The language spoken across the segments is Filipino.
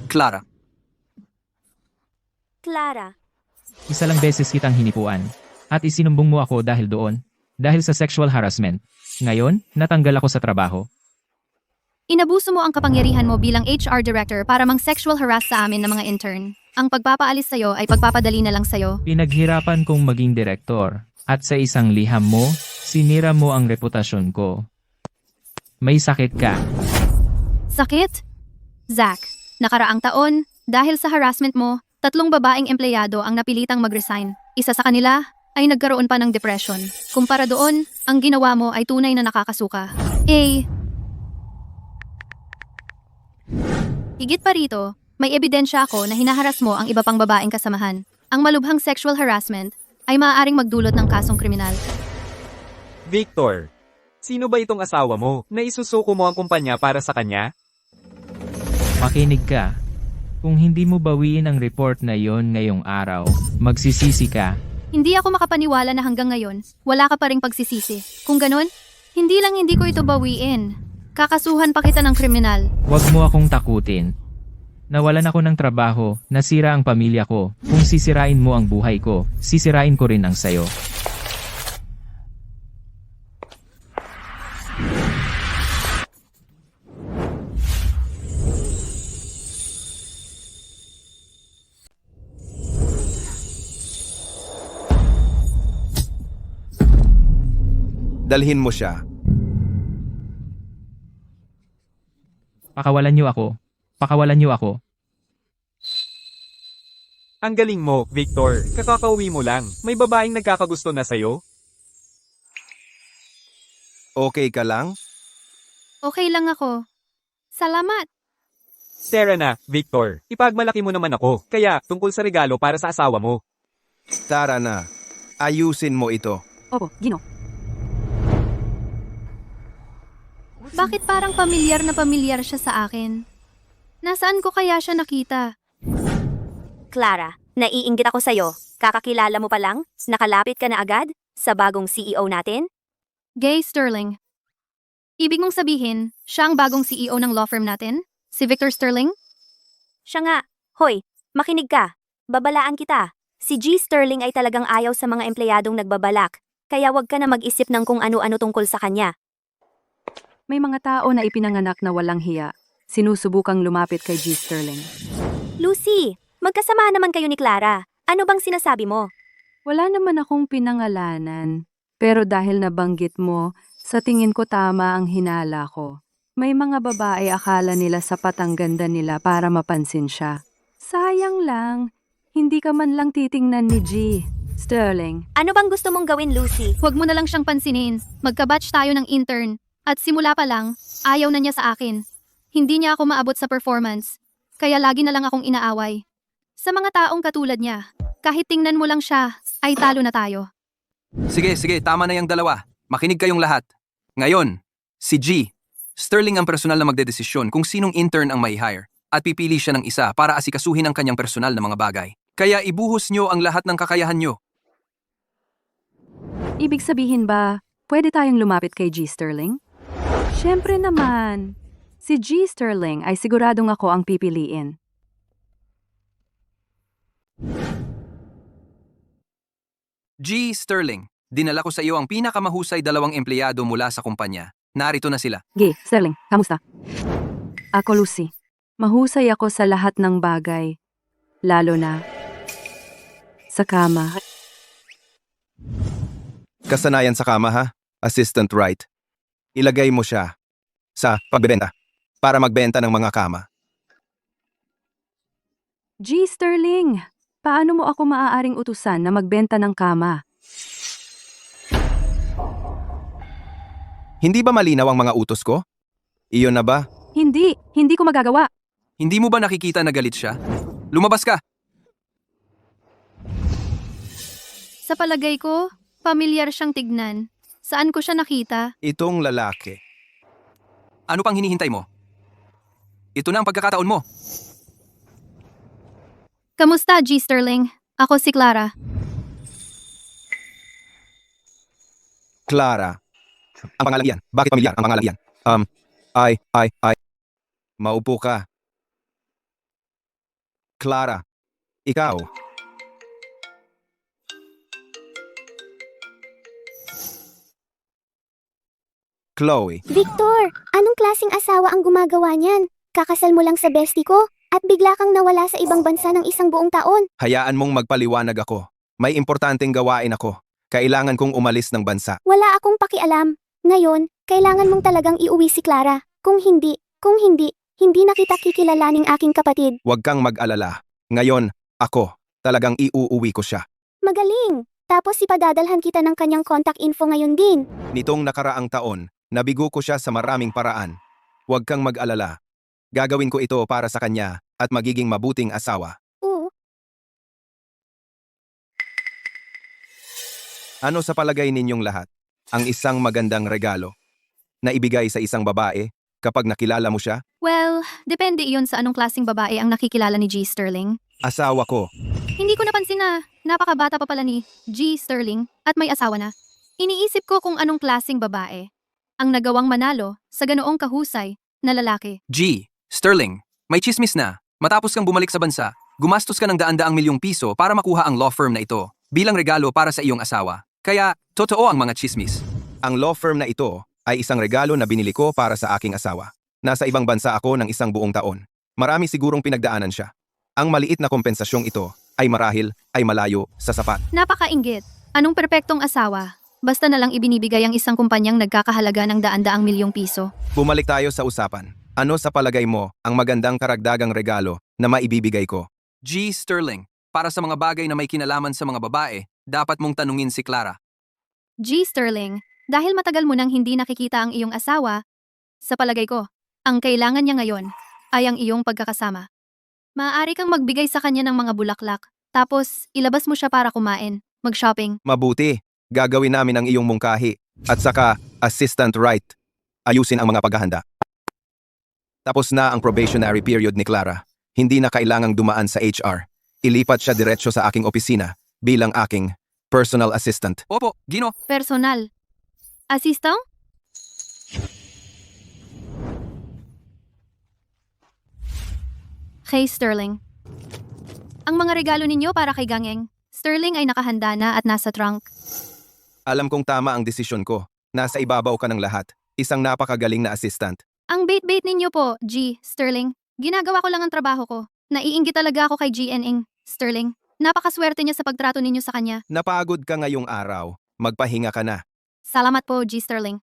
Clara. Clara, Isa lang beses kitang hinipuan. At isinumbong mo ako dahil doon. Dahil sa sexual harassment. Ngayon, natanggal ako sa trabaho. Inabuso mo ang kapangyarihan mo bilang HR director para mang-sexual harass sa amin ng mga intern. Ang pagpapaalis sa'yo ay pagpapadali na lang sa'yo. Pinaghirapan kong maging direktor. At sa isang liham mo, sinira mo ang reputasyon ko. May sakit ka. Sakit? Zach, nakaraang taon, dahil sa harassment mo, 3 babaeng empleyado ang napilitang mag-resign. Isa sa kanila ay nagkaroon pa ng depression. Kumpara doon, ang ginawa mo ay tunay na nakakasuka. Higit pa rito, may ebidensya ako na hinaharas mo ang iba pang babaeng kasamahan. Ang malubhang sexual harassment ay maaaring magdulot ng kasong kriminal. Victor, sino ba itong asawa mo na isusuko mo ang kumpanya para sa kanya? Makinig ka. Kung hindi mo bawiin ang report na yon ngayong araw, magsisisi ka. Hindi ako makapaniwala na hanggang ngayon, wala ka pa ring pagsisisi. Kung ganon, hindi ko ito bawiin. Kakasuhan pa kita ng kriminal. Huwag mo akong takutin. Nawalan ako ng trabaho, nasira ang pamilya ko. Kung sisirain mo ang buhay ko, sisirain ko rin ang sayo. Dalhin mo siya. Pakawalan niyo ako. Pakawalan niyo ako. Ang galing mo, Victor. Kakakauwi mo lang. May babaeng nagkakagusto na sa'yo? Okay ka lang? Okay lang ako. Salamat. Tara na, Victor. Ipagmalaki mo naman ako. Kaya, tungkol sa regalo para sa asawa mo. Tara na. Ayusin mo ito. Opo, Gino. Bakit parang pamilyar na pamilyar siya sa akin? Nasaan ko kaya siya nakita? Clara, naiinggit ako sa'yo. Kakakilala mo pa lang? Nakalapit ka na agad? Sa bagong CEO natin? Gay Sterling. Ibig mong sabihin, siya ang bagong CEO ng law firm natin? Si Victor Sterling? Siya nga. Hoy, makinig ka. Babalaan kita. Si G. Sterling ay talagang ayaw sa mga empleyadong nagbabalak. Kaya wag ka na mag-isip ng kung ano-ano tungkol sa kanya. May mga tao na ipinanganak na walang hiya. Sinusubukang lumapit kay G. Sterling. Lucy, magkasama naman kayo ni Clara. Ano bang sinasabi mo? Wala naman akong pinangalanan. Pero dahil nabanggit mo, sa tingin ko tama ang hinala ko. May mga babae akala nila sapat ang ganda nila para mapansin siya. Sayang lang, hindi ka man lang titingnan ni G. Sterling. Ano bang gusto mong gawin, Lucy? Huwag mo na lang siyang pansinin. Magkabatch tayo ng intern. At simula pa lang, ayaw na niya sa akin. Hindi niya ako maabot sa performance. Kaya lagi na lang akong inaaway. Sa mga taong katulad niya, kahit tingnan mo lang siya, ay talo na tayo. Sige, tama na yung dalawa. Makinig kayong lahat. Ngayon, si G. Sterling ang personal na magdedesisyon kung sinong intern ang may hire at pipili siya ng isa para asikasuhin ang kanyang personal na mga bagay. Kaya ibuhos nyo ang lahat ng kakayahan nyo. Ibig sabihin ba, pwede tayong lumapit kay G. Sterling? Siyempre naman. Si G. Sterling ay siguradong ako ang pipiliin. G. Sterling, dinala ko sa iyo ang pinakamahusay 2 empleyado mula sa kumpanya. Narito na sila. G. Sterling, kamusta? Ako Lucy. Mahusay ako sa lahat ng bagay. Lalo na sa kama. Kasanayan sa kama ha, Assistant Wright. Ilagay mo siya sa pagbebenta para magbenta ng mga kama. G. Sterling, paano mo ako maaaring utusan na magbenta ng kama? Hindi ba malinaw ang mga utos ko? Iyon na ba? Hindi ko magagawa. Hindi mo ba nakikita na galit siya? Lumabas ka! Sa palagay ko, pamilyar siyang tignan. Saan ko siya nakita? Itong lalaki. Ano pang hinihintay mo? Ito na ang pagkakataon mo. Kamusta, G. Sterling? Ako si Clara. Clara. Ang pangalan yan. Bakit pamilyar ang pangalan yan? Maupo ka. Clara, ikaw. Chloe, Victor, anong klaseng asawa ang gumagawa niyan? Kakasal mo lang sa bestie ko, at bigla kang nawala sa ibang bansa ng isang buong taon. hayaan mong magpaliwanag ako. May importanteng gawain ako. Kailangan kong umalis ng bansa. Wala akong pakialam. Ngayon, kailangan mong talagang iuwi si Clara. Kung hindi, hindi na kita kikilalaning aking kapatid. Huwag kang mag-alala. Ngayon, ako, talagang iuuwi ko siya. Magaling! Tapos ipadadalhan kita ng kanyang contact info ngayon din. Nitong nakaraang taon, nabigo ko siya sa maraming paraan. Huwag kang mag-alala. Gagawin ko ito para sa kanya at magiging mabuting asawa. Oo, Ano sa palagay ninyong lahat? Ang isang magandang regalo na ibigay sa isang babae kapag nakilala mo siya? Well, depende iyon sa anong klaseng babae ang nakikilala ni G. Sterling. Asawa ko. Hindi ko napansin na napakabata pa pala ni G. Sterling at may asawa na. Iniisip ko kung anong klaseng babae ang nagawang manalo sa ganoong kahusay na lalaki. G. Sterling, may chismis na. Matapos kang bumalik sa bansa, gumastos ka ng daan-daang milyong piso para makuha ang law firm na ito bilang regalo para sa iyong asawa. Kaya, totoo ang mga chismis. Ang law firm na ito ay isang regalo na binili ko para sa aking asawa. Nasa ibang bansa ako ng isang buong taon. Marami sigurong pinagdaanan siya. Ang maliit na kompensasyong ito ay marahil ay malayo sa sapat. Napakainggit. Anong perpektong asawa? Basta na lang ibinibigay ang isang kumpanyang nagkakahalaga ng daan-daang milyong piso. Bumalik tayo sa usapan. Ano sa palagay mo ang magandang karagdagang regalo na maibibigay ko? G. Sterling, para sa mga bagay na may kinalaman sa mga babae, dapat mong tanungin si Clara. G. Sterling, dahil matagal mo nang hindi nakikita ang iyong asawa, sa palagay ko, ang kailangan niya ngayon ay ang iyong pagkakasama. Maaari kang magbigay sa kanya ng mga bulaklak, tapos ilabas mo siya para kumain, mag-shopping. Mabuti. Gagawin namin ang iyong mungkahi. At saka, assistant right. Ayusin ang mga paghahanda. Tapos na ang probationary period ni Clara. Hindi na kailangang dumaan sa HR. Ilipat siya diretso sa aking opisina bilang aking personal assistant. Opo, Gino. Personal. Assistant? Kay Sterling. Ang mga regalo ninyo para kay Gangeng. Sterling ay nakahanda na at nasa trunk. Alam kong tama ang desisyon ko. Nasa ibabaw ka ng lahat. Isang napakagaling na assistant. Ang bait-bait ninyo po, G. Sterling. Ginagawa ko lang ang trabaho ko. Naiinggit talaga ako kay GNing. Sterling. Napakaswerte niya sa pagtrato ninyo sa kanya. Napagod ka ngayong araw. Magpahinga ka na. Salamat po, G. Sterling.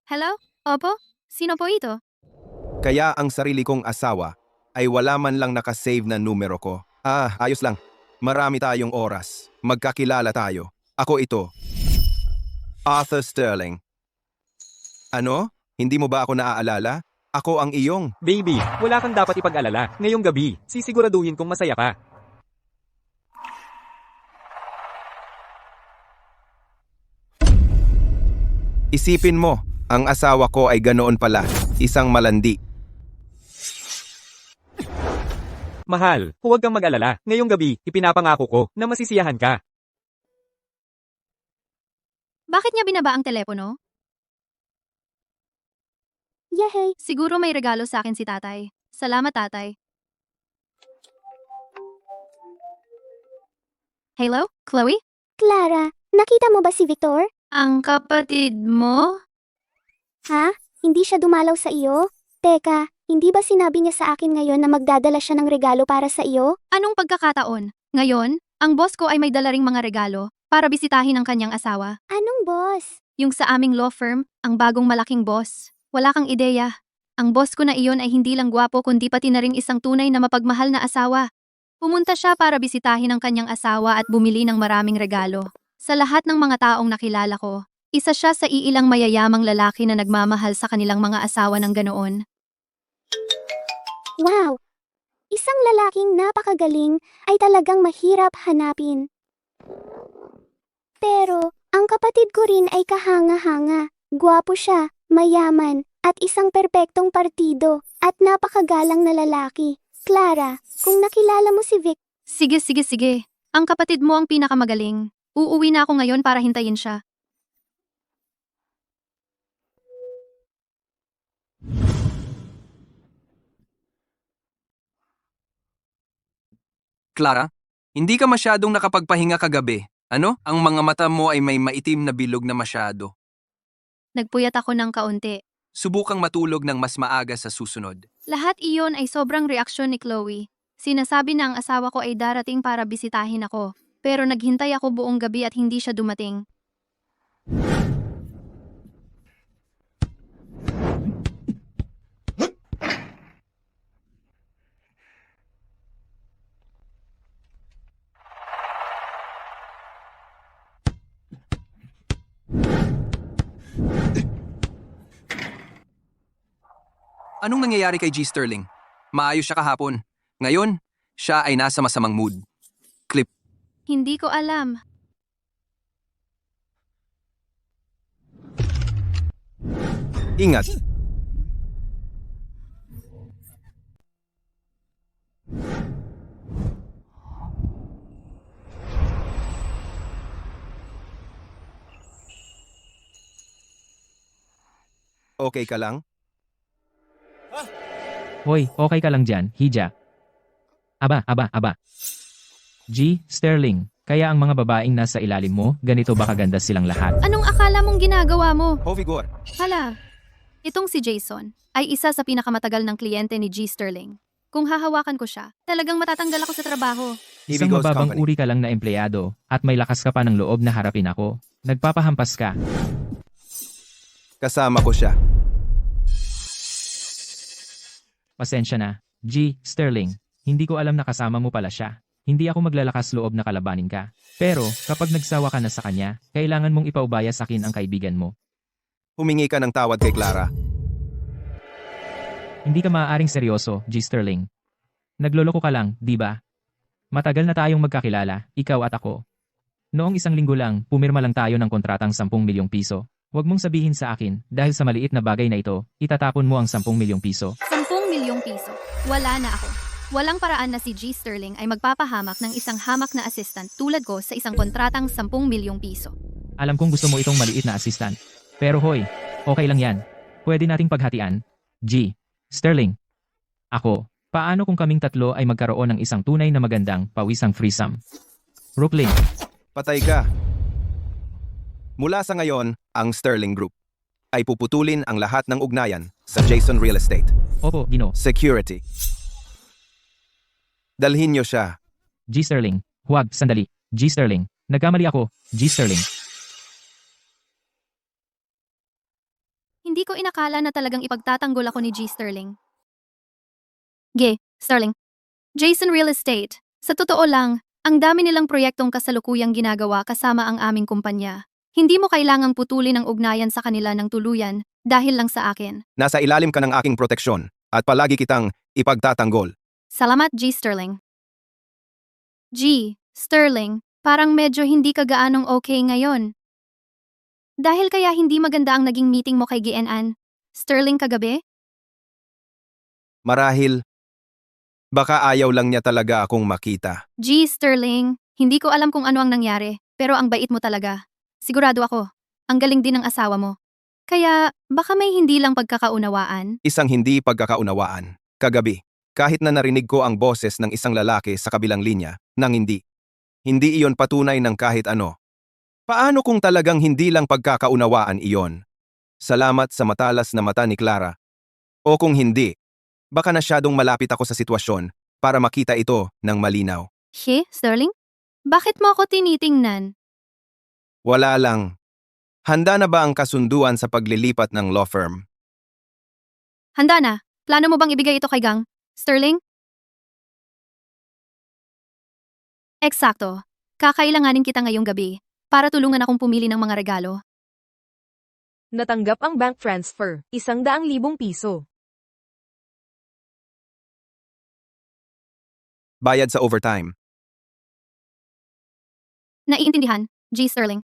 Hello? Opo? Sino po ito? Kaya ang sarili kong asawa ay wala man lang nakasave na numero ko. Ayos lang. Marami tayong oras. Magkakilala tayo. Ako ito. Arthur Sterling. Ano? Hindi mo ba ako naaalala? Ako ang iyong. Baby, wala kang dapat ipag-alala. Ngayong gabi, sisiguraduhin kong masaya ka. Isipin mo, ang asawa ko ay ganoon pala. Isang malandi. Mahal, huwag kang mag-alala. Ngayong gabi, ipinapangako ko na masisiyahan ka. Bakit niya binaba ang telepono? yehey. Siguro may regalo sa akin si tatay. Salamat, tatay. Hello? Chloe? Clara, nakita mo ba si Victor? Ang kapatid mo? Ha? Hindi siya dumalaw sa iyo? Teka, hindi ba sinabi niya sa akin ngayon na magdadala siya ng regalo para sa iyo? Anong pagkakataon? Ngayon, ang boss ko ay may dala ring mga regalo para bisitahin ang kanyang asawa. Anong boss? Yung sa aming law firm, ang bagong malaking boss. Wala kang ideya. Ang boss ko na iyon ay hindi lang gwapo kundi pati na ring isang tunay na mapagmahal na asawa. Pumunta siya para bisitahin ang kanyang asawa at bumili ng maraming regalo. Sa lahat ng mga taong nakilala ko, isa siya sa iilang mayayamang lalaki na nagmamahal sa kanilang mga asawa ng ganoon. Wow! Isang lalaking napakagaling ay talagang mahirap hanapin. Pero, ang kapatid ko rin ay kahanga-hanga. Gwapo siya, mayaman, at isang perpektong partido, at napakagalang na lalaki. Clara, kung nakilala mo si Vic, Sige, sige, sige. Ang kapatid mo ang pinakamagaling. Uuwi na ako ngayon para hintayin siya. Clara, hindi ka masyadong nakapagpahinga kagabi. Ano? Ang mga mata mo ay may maitim na bilog na masyado. Nagpuyat ako ng kaunti. Subukang matulog ng mas maaga sa susunod. Lahat iyon ay sobrang reaksyon ni Chloe. Sinasabi na ang asawa ko ay darating para bisitahin ako. Pero naghintay ako buong gabi at hindi siya dumating. Anong nangyayari kay G. Sterling? Maayos siya kahapon. Ngayon, siya ay nasa masamang mood. Clip. Hindi ko alam. Ingat! Okay ka lang? Hoy, okay ka lang dyan, Hija. Aba. G. Sterling, kaya ang mga babaeng nasa ilalim mo, ganito ba kaganda silang lahat? Anong akala mong ginagawa mo? Ho, Vigor! Hala, itong si Jason ay isa sa pinakamatagal ng kliyente ni G. Sterling. Kung hahawakan ko siya, talagang matatanggal ako sa trabaho. Isang Ibigo's mababang company. uri ka lang na empleyado, at may lakas ka pa ng loob na harapin ako. Nagpapahampas ka. Kasama ko siya. Pasensya na. G. Sterling, hindi ko alam na kasama mo pala siya. Hindi ako maglalakas loob na kalabanin ka. Pero, kapag nagsawa ka na sa kanya, kailangan mong ipaubaya sa akin ang kaibigan mo. Humingi ka ng tawad kay Clara. Hindi ka maaaring seryoso, G. Sterling. Nagloloko ka lang, di ba? Matagal na tayong magkakilala, ikaw at ako. Noong isang linggo lang, pumirma lang tayo ng kontratang 10 milyong piso. Huwag mong sabihin sa akin, dahil sa maliit na bagay na ito, itatapon mo ang 10 milyong piso. 10 milyong piso. Wala na ako. Walang paraan na si G. Sterling ay magpapahamak ng isang hamak na assistant tulad ko sa isang kontratang 10 milyong piso. Alam kong gusto mo itong maliit na assistant. Pero hoy, okay lang yan. Pwede nating paghatian. G. Sterling. Ako. Paano kung kaming tatlo ay magkaroon ng isang tunay na magandang pawisang threesome? Brooklyn. Patay ka. Mula sa ngayon, ang Sterling Group ay puputulin ang lahat ng ugnayan sa Jason Real Estate. Opo, Gino. Security. Dalhin niyo siya. G. Sterling. Huwag, sandali. G. Sterling. Nagkamali ako. G. Sterling. Hindi ko inakala na talagang ipagtatanggol ako ni G. Sterling. G. Sterling. Jason Real Estate. Sa totoo lang, ang dami nilang proyektong kasalukuyang ginagawa kasama ang aming kumpanya. Hindi mo kailangang putulin ang ugnayan sa kanila ng tuluyan dahil lang sa akin. Nasa ilalim ka ng aking proteksyon at palagi kitang ipagtatanggol. Salamat, G. Sterling. G. Sterling, parang medyo hindi ka gaanong okay ngayon. Dahil kaya hindi maganda ang naging meeting mo kay GNN, Sterling kagabi? Marahil, baka ayaw lang niya talaga akong makita. G. Sterling, hindi ko alam kung ano ang nangyari, pero ang bait mo talaga. Sigurado ako, ang galing din ng asawa mo. Kaya, baka may hindi lang pagkakaunawaan? Isang hindi pagkakaunawaan. Kagabi, kahit na narinig ko ang boses ng isang lalaki sa kabilang linya, nang hindi. Hindi iyon patunay ng kahit ano. Paano kung talagang hindi lang pagkakaunawaan iyon? Salamat sa matalas na mata ni Clara. O kung hindi, baka nasyadong malapit ako sa sitwasyon para makita ito ng malinaw. Sterling? Bakit mo ako tinitingnan? Wala lang. Handa na ba ang kasunduan sa paglilipat ng law firm? Handa na. Plano mo bang ibigay ito kay Gang? Sterling? Eksakto. Kakailanganin kita ngayong gabi para tulungan akong pumili ng mga regalo. Natanggap ang bank transfer, 100,000 piso. bayad sa overtime. Naiintindihan, G. Sterling.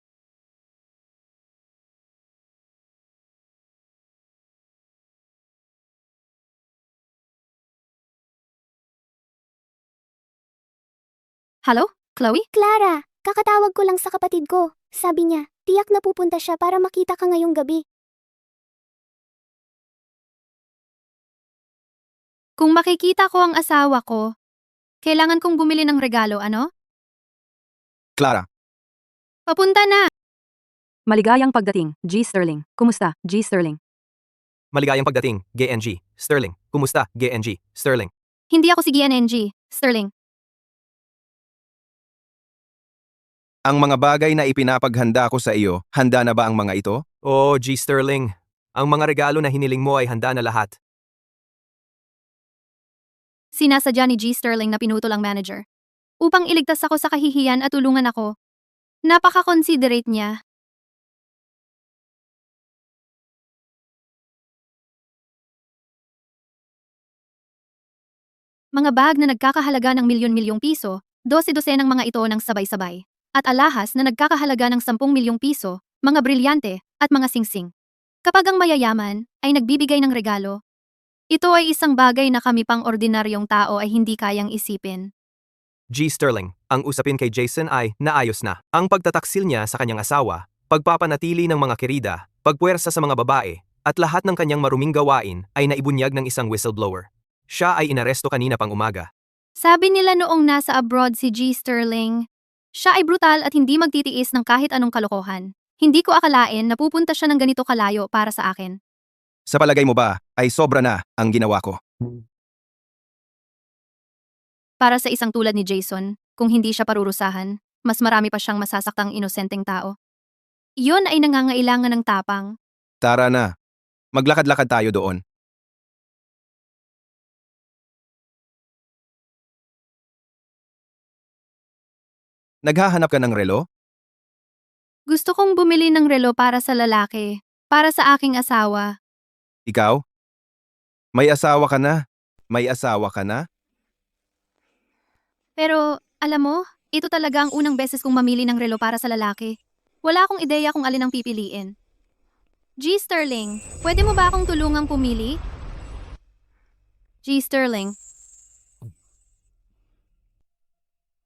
Hello, Chloe? Clara, kakatawag ko lang sa kapatid ko. Sabi niya, tiyak na pupunta siya para makita ka ngayong gabi. Kung makikita ko ang asawa ko, kailangan kong bumili ng regalo, ano? Clara, Papunta na! Maligayang pagdating, G. Sterling. Kumusta, G. Sterling? Maligayang pagdating, GNG, Sterling. Kumusta, GNG, Sterling? Hindi ako si GNNG, Sterling. ang mga bagay na ipinapaghanda ko sa iyo, handa na ba ang mga ito? Oh, G. Sterling. Ang mga regalo na hiniling mo ay handa na lahat. Sinasadya ni G. Sterling na pinutol ang manager. Upang iligtas ako sa kahihiyan at tulungan ako. Napaka-considerate niya. Mga bag na nagkakahalaga ng milyon-milyong piso, 12 ng mga ito ng sabay-sabay. At alahas na nagkakahalaga ng 10 milyong piso, mga brilyante, at mga singsing. Kapag ang mayayaman ay nagbibigay ng regalo, ito ay isang bagay na kami pang ordinaryong tao ay hindi kayang isipin. G. Sterling, ang usapin kay Jason ay naayos na. Ang pagtataksil niya sa kanyang asawa, pagpapanatili ng mga kerida, pagpuwersa sa mga babae, at lahat ng kanyang maruming gawain ay naibunyag ng isang whistleblower. Siya ay inaresto kanina pang umaga. Sabi nila noong nasa abroad si G. Sterling, siya ay brutal at hindi magtitiis ng kahit anong kalokohan. Hindi ko akalain na pupunta siya ng ganito kalayo para sa akin. Sa palagay mo ba, ay sobra na ang ginawa ko? Para sa isang tulad ni Jason, kung hindi siya parurusahan, mas marami pa siyang masasaktang inosenteng tao. Iyon ay nangangailangan ng tapang. Tara na. Maglakad-lakad tayo doon. Naghahanap ka ng relo? Gusto kong bumili ng relo para sa lalaki, para sa aking asawa. Ikaw? May asawa ka na? May asawa ka na? Pero, alam mo, ito talaga ang unang beses kong mamili ng relo para sa lalaki. Wala akong ideya kung alin ang pipiliin. G. Sterling, pwede mo ba akong tulungang pumili? G. Sterling,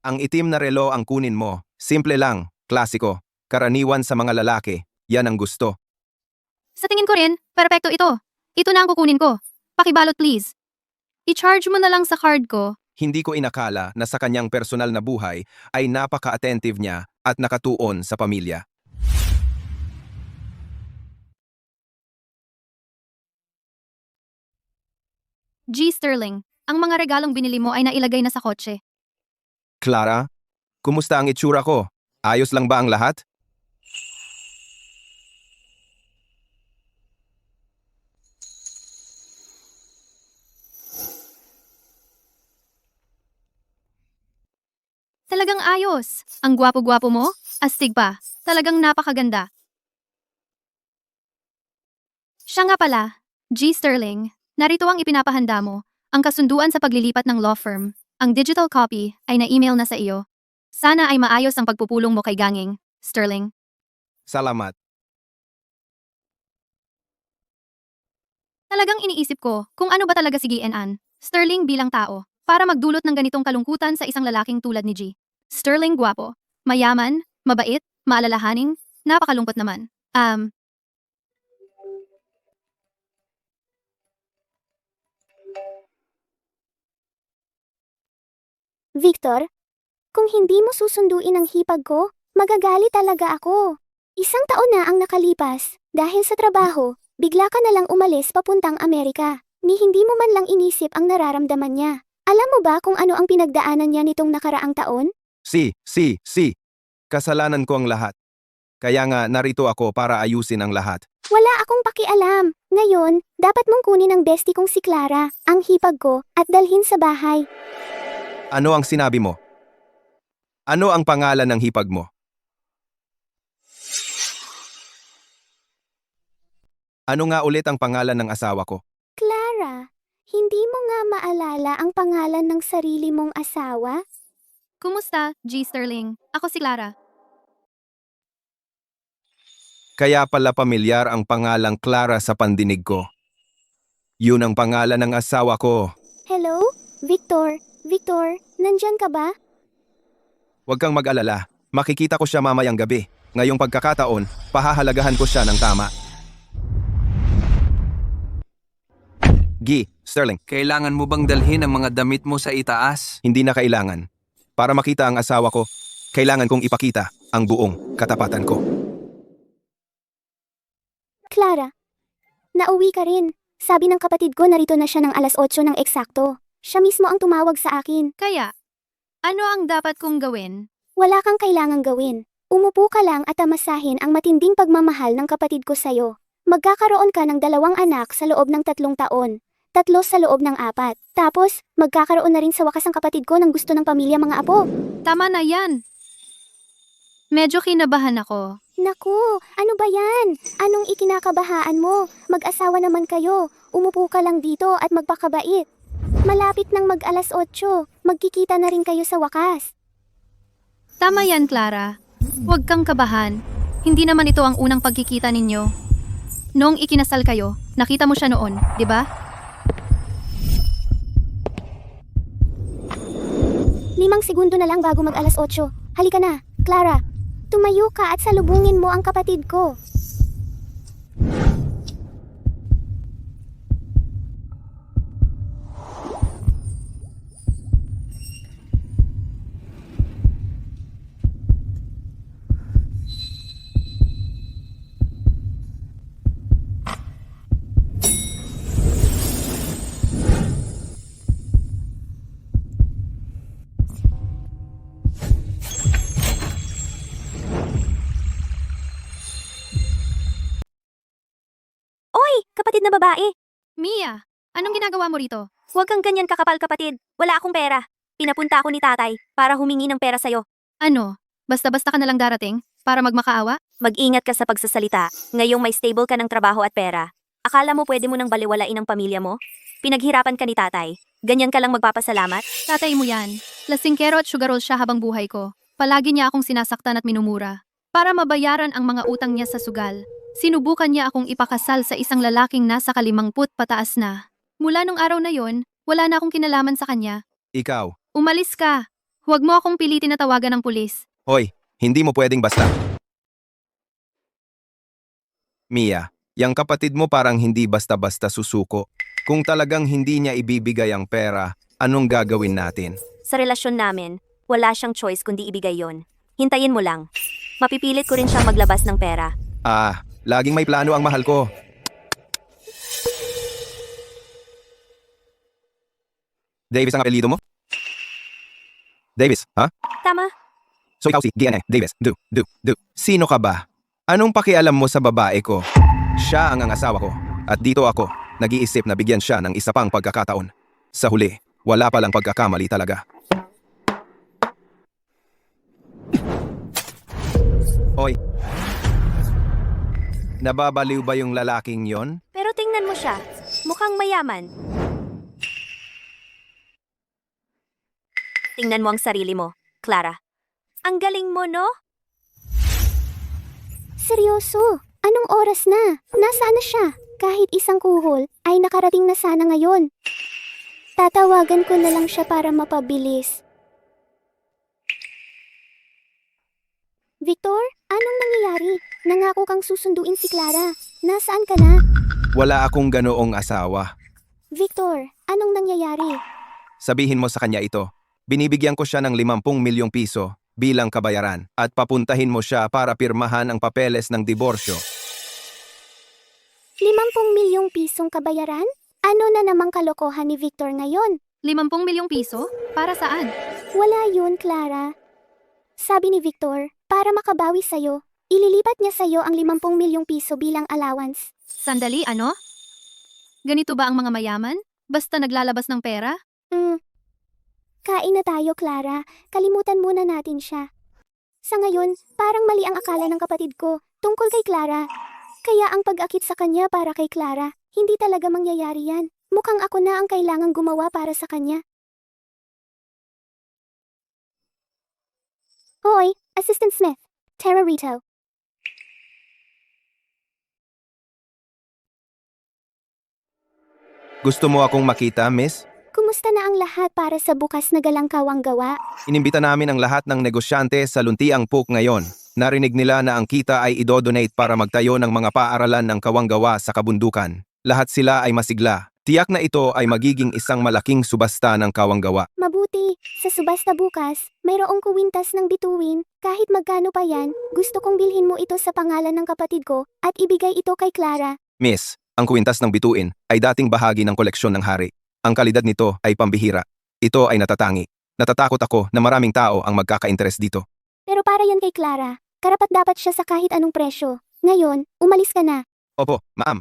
Ang itim na relo ang kunin mo. Simple lang, klasiko. Karaniwan sa mga lalaki. Yan ang gusto. sa tingin ko rin, perpekto ito. Ito na ang kukunin ko. Pakibalot please. I-charge mo na lang sa card ko. Hindi ko inakala na sa kanyang personal na buhay ay napaka-attentive niya at nakatuon sa pamilya. G. Sterling, ang mga regalong binili mo ay nailagay na sa kotse. Clara, kumusta ang itsura ko? Ayos lang ba ang lahat? Talagang ayos. Ang gwapo-gwapo mo? Astig pa. Talagang napakaganda. Siya nga pala, G. Sterling, narito ang ipinapahanda mo, ang kasunduan sa paglilipat ng law firm. Ang digital copy ay na-email na sa iyo. Sana ay maayos ang pagpupulong mo kay Ganging, Sterling. Salamat. Talagang iniisip ko kung ano ba talaga si GNN, Sterling bilang tao, para magdulot ng ganitong kalungkutan sa isang lalaking tulad ni G. Sterling gwapo, mayaman, mabait, maalalahaning, napakalungkot naman. Victor, kung hindi mo susunduin ang hipag ko, magagalit talaga ako. Isang taon na ang nakalipas. Dahil sa trabaho, bigla ka na lang umalis papuntang Amerika. Ni hindi mo man lang inisip ang nararamdaman niya. Alam mo ba kung ano ang pinagdaanan niya nitong nakaraang taon? Si. Kasalanan ko ang lahat. Kaya nga narito ako para ayusin ang lahat. Wala akong pakialam. Ngayon, dapat mong kunin ang bestie kong si Clara, ang hipag ko, at dalhin sa bahay. Ano ang sinabi mo? Ano ang pangalan ng hipag mo? Ano nga ulit ang pangalan ng asawa ko? Clara, Hindi mo nga maalala ang pangalan ng sarili mong asawa? Kumusta, G. Sterling? Ako si Clara. Kaya pala pamilyar ang pangalang Clara sa pandinig ko. Yun ang pangalan ng asawa ko. Hello? Victor? Victor, nandyan ka ba? Huwag kang mag-alala. Makikita ko siya mamayang gabi. Ngayong pagkakataon, pahahalagahan ko siya ng tama. Sterling, Kailangan mo bang dalhin ang mga damit mo sa itaas? hindi na kailangan. Para makita ang asawa ko, kailangan kong ipakita ang buong katapatan ko. Clara, nauwi ka rin. Sabi ng kapatid ko narito na siya ng alas 8 ng eksakto. Siya mismo ang tumawag sa akin. Kaya, ano ang dapat kong gawin? Wala kang kailangang gawin. Umupo ka lang at tamasahin ang matinding pagmamahal ng kapatid ko sa'yo. Magkakaroon ka ng 2 anak sa loob ng 3 taon. 3 sa loob ng 4. Tapos, magkakaroon na rin sa wakas ang kapatid ko ng gusto ng pamilya mga apo. Tama na yan. Medyo kinabahan ako. Naku, ano ba yan? Anong ikinakabahaan mo? Mag-asawa naman kayo. Umupo ka lang dito at magpakabait. Malapit nang mag-alas 8. Magkikita na rin kayo sa wakas. Tama yan, Clara. Huwag kang kabahan. Hindi naman ito ang unang pagkikita ninyo. Noong ikinasal kayo, nakita mo siya noon, di ba? 5 segundo na lang bago mag-alas 8. Halika na, Clara. Tumayo ka at salubungin mo ang kapatid ko. Oy, kapatid na babae. Mia, anong ginagawa mo rito? Huwag kang ganyan kakapal kapatid. Wala akong pera. Pinapunta ako ni tatay para humingi ng pera sa'yo. Ano? Basta-basta ka na lang darating? Para magmakaawa? Mag-ingat ka sa pagsasalita. Ngayong may stable ka ng trabaho at pera. Akala mo pwede mo nang baliwalain ang pamilya mo? Pinaghirapan ka ni tatay. Ganyan ka lang magpapasalamat? Tatay mo yan. Lasingkero at sugarol siya habang buhay ko. Palagi niya akong sinasaktan at minumura. Para mabayaran ang mga utang niya sa sugal. Sinubukan niya akong ipakasal sa isang lalaking nasa 50 pataas na. Mula nung araw na yon, wala na akong kinalaman sa kanya. Ikaw, Umalis ka. Huwag mo akong pilitin na tawagan ng pulis. hoy, hindi mo pwedeng basta. Mia, yang kapatid mo parang hindi basta-basta susuko. Kung talagang hindi niya ibibigay ang pera, anong gagawin natin? Sa relasyon namin, wala siyang choice kundi ibigay yon. Hintayin mo lang. Mapipilit ko rin siyang maglabas ng pera. Laging may plano ang mahal ko. Davis ang apelyido mo? Davis, ha? Tama. So ikaw si DNA, Davis, do. Sino ka ba? Anong pakialam mo sa babae ko? Siya ang asawa ko. At dito ako, nag-iisip na bigyan siya ng isa pang pagkakataon. Sa huli, wala palang pagkakamali talaga. Hoy. Nababaliw ba yung lalaking yon? Pero tingnan mo siya. Mukhang mayaman. Tingnan mo ang sarili mo, Clara. Ang galing mo, no? Seryoso, anong oras na? Nasaan na siya? Kahit isang kuhol, ay nakarating na sana ngayon. Tatawagan ko na lang siya para mapabilis. Victor, anong nangyayari? Nangako kang susunduin si Clara. Nasaan ka na? Wala akong ganoong asawa. Victor, anong nangyayari? Sabihin mo sa kanya ito. Binibigyan ko siya ng 50 milyong piso bilang kabayaran at papuntahin mo siya para pirmahan ang papeles ng diborsyo. 50 milyong pisong kabayaran? Ano na namang kalokohan ni Victor ngayon? 50 milyong piso? Para saan? Wala yun, Clara. Sabi ni Victor, para makabawi sa'yo, ililipat niya sa'yo ang 50 milyong piso bilang allowance. Sandali, ano? Ganito ba ang mga mayaman? Basta naglalabas ng pera? Kain na tayo, Clara. Kalimutan muna natin siya. Sa ngayon, parang mali ang akala ng kapatid ko tungkol kay Clara. Kaya ang pag-akit sa kanya para kay Clara, hindi talaga mangyayari yan. Mukhang ako na ang kailangang gumawa para sa kanya. Hoy, Assistant Smith. Tara rito. Gusto mo akong makita, miss? Kumusta na ang lahat para sa bukas na galang kawanggawa? Inimbita namin ang lahat ng negosyante sa Luntiang Puk ngayon. Narinig nila na ang kita ay idodonate para magtayo ng mga paaralan ng kawanggawa sa kabundukan. Lahat sila ay masigla. Tiyak na ito ay magiging isang malaking subasta ng kawanggawa. Mabuti, sa subasta bukas, mayroong kuwintas ng bituin. Kahit magkano pa yan, gusto kong bilhin mo ito sa pangalan ng kapatid ko at ibigay ito kay Clara. Miss, ang kwintas ng bituin ay dating bahagi ng koleksyon ng hari. Ang kalidad nito ay pambihira. Ito ay natatangi. Natatakot ako na maraming tao ang magkaka-interes dito. Pero para yan kay Clara, karapat dapat siya sa kahit anong presyo. Ngayon, umalis ka na. Opo, ma'am.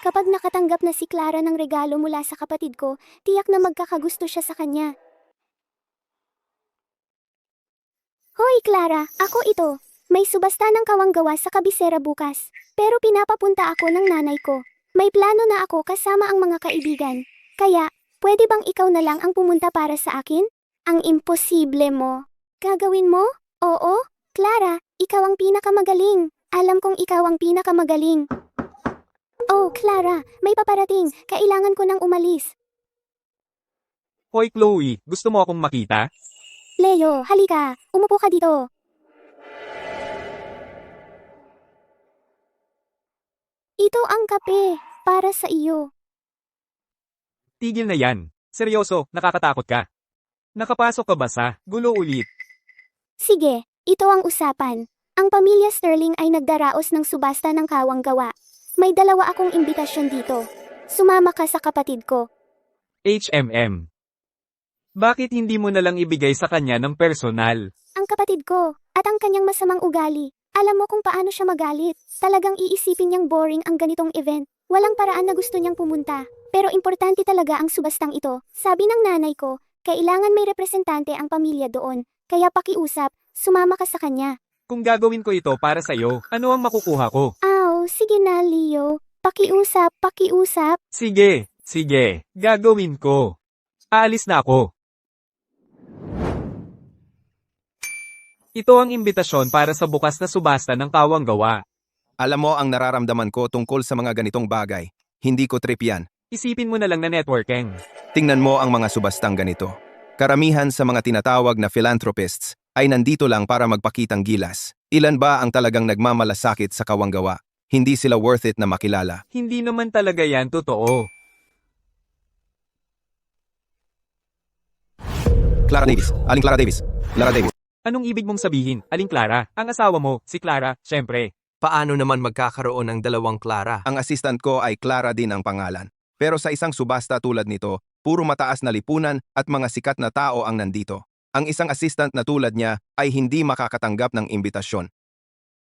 Kapag nakatanggap na si Clara ng regalo mula sa kapatid ko, tiyak na magkakagusto siya sa kanya. Hoy Clara, ako ito. May subasta ng kawanggawa sa kabisera bukas. Pero pinapapunta ako ng nanay ko. May plano na ako kasama ang mga kaibigan. Kaya, pwede bang ikaw na lang ang pumunta para sa akin? Ang imposible mo. Gagawin mo? Oo, Clara, ikaw ang pinakamagaling. Alam kong ikaw ang pinakamagaling. Oh, Clara, may paparating. Kailangan ko nang umalis. Hoy Chloe, gusto mo akong makita? Leo, halika. Umupo ka dito. Ito ang kape para sa iyo. Tigil na yan. Seryoso, nakakatakot ka. Nakapasok ka ba sa gulo ulit? Sige, ito ang usapan. Ang pamilya Sterling ay nagdaraos ng subasta ng kawanggawa. May dalawa akong imbitasyon dito. Sumama ka sa kapatid ko. HMM. Bakit hindi mo na lang ibigay sa kanya ng personal? Ang kapatid ko, at ang kanyang masamang ugali. Alam mo kung paano siya magalit. Talagang iisipin niyang boring ang ganitong event. Walang paraan na gusto niyang pumunta. Pero importante talaga ang subastang ito. Sabi ng nanay ko, kailangan may representante ang pamilya doon. Kaya pakiusap, sumama ka sa kanya. Kung gagawin ko ito para sa'yo, ano ang makukuha ko? Sige na, Leo. Pakiusap, pakiusap. Sige, gagawin ko. Aalis na ako. Ito ang imbitasyon para sa bukas na subasta ng kawanggawa. Alam mo ang nararamdaman ko tungkol sa mga ganitong bagay. Hindi ko trip yan. Isipin mo na lang na networking. Tingnan mo ang mga subastang ganito. Karamihan sa mga tinatawag na philanthropists ay nandito lang para magpakitang gilas. Ilan ba ang talagang nagmamalasakit sa kawanggawa? Hindi sila worth it na makilala. Hindi naman talaga yan totoo. Clara Davis. Aling Clara Davis. Clara Davis. Anong ibig mong sabihin, Aling Clara? Ang asawa mo, si Clara, syempre. Paano naman magkakaroon ng dalawang Clara? Ang assistant ko ay Clara din ang pangalan. Pero sa isang subasta tulad nito, puro mataas na lipunan at mga sikat na tao ang nandito. Ang isang assistant na tulad niya ay hindi makakatanggap ng imbitasyon.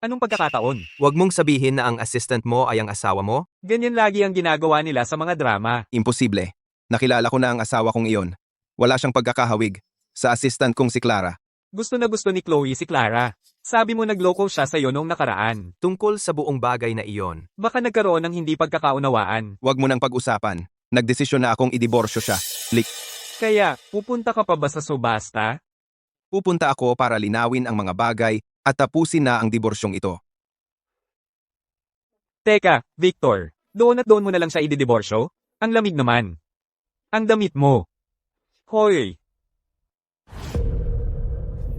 Anong pagkakataon? Huwag mong sabihin na ang assistant mo ay ang asawa mo? Ganyan lagi ang ginagawa nila sa mga drama. Imposible. Nakilala ko na ang asawa kong iyon. Wala siyang pagkakahawig. Sa assistant kong si Clara. Gusto na gusto ni Chloe si Clara. Sabi mo nagloko siya sa'yo noong nakaraan. Tungkol sa buong bagay na iyon. Baka nagkaroon ng hindi pagkakaunawaan. Huwag mo nang pag-usapan. Nagdesisyon na akong idiborsyo siya. Kaya, pupunta ka pa ba sa subasta? Pupunta ako para linawin ang mga bagay at tapusin na ang diborsyong ito. Teka, Victor. Doon mo na lang siya ididiborsyo? Ang lamig naman. Ang damit mo. Hoy!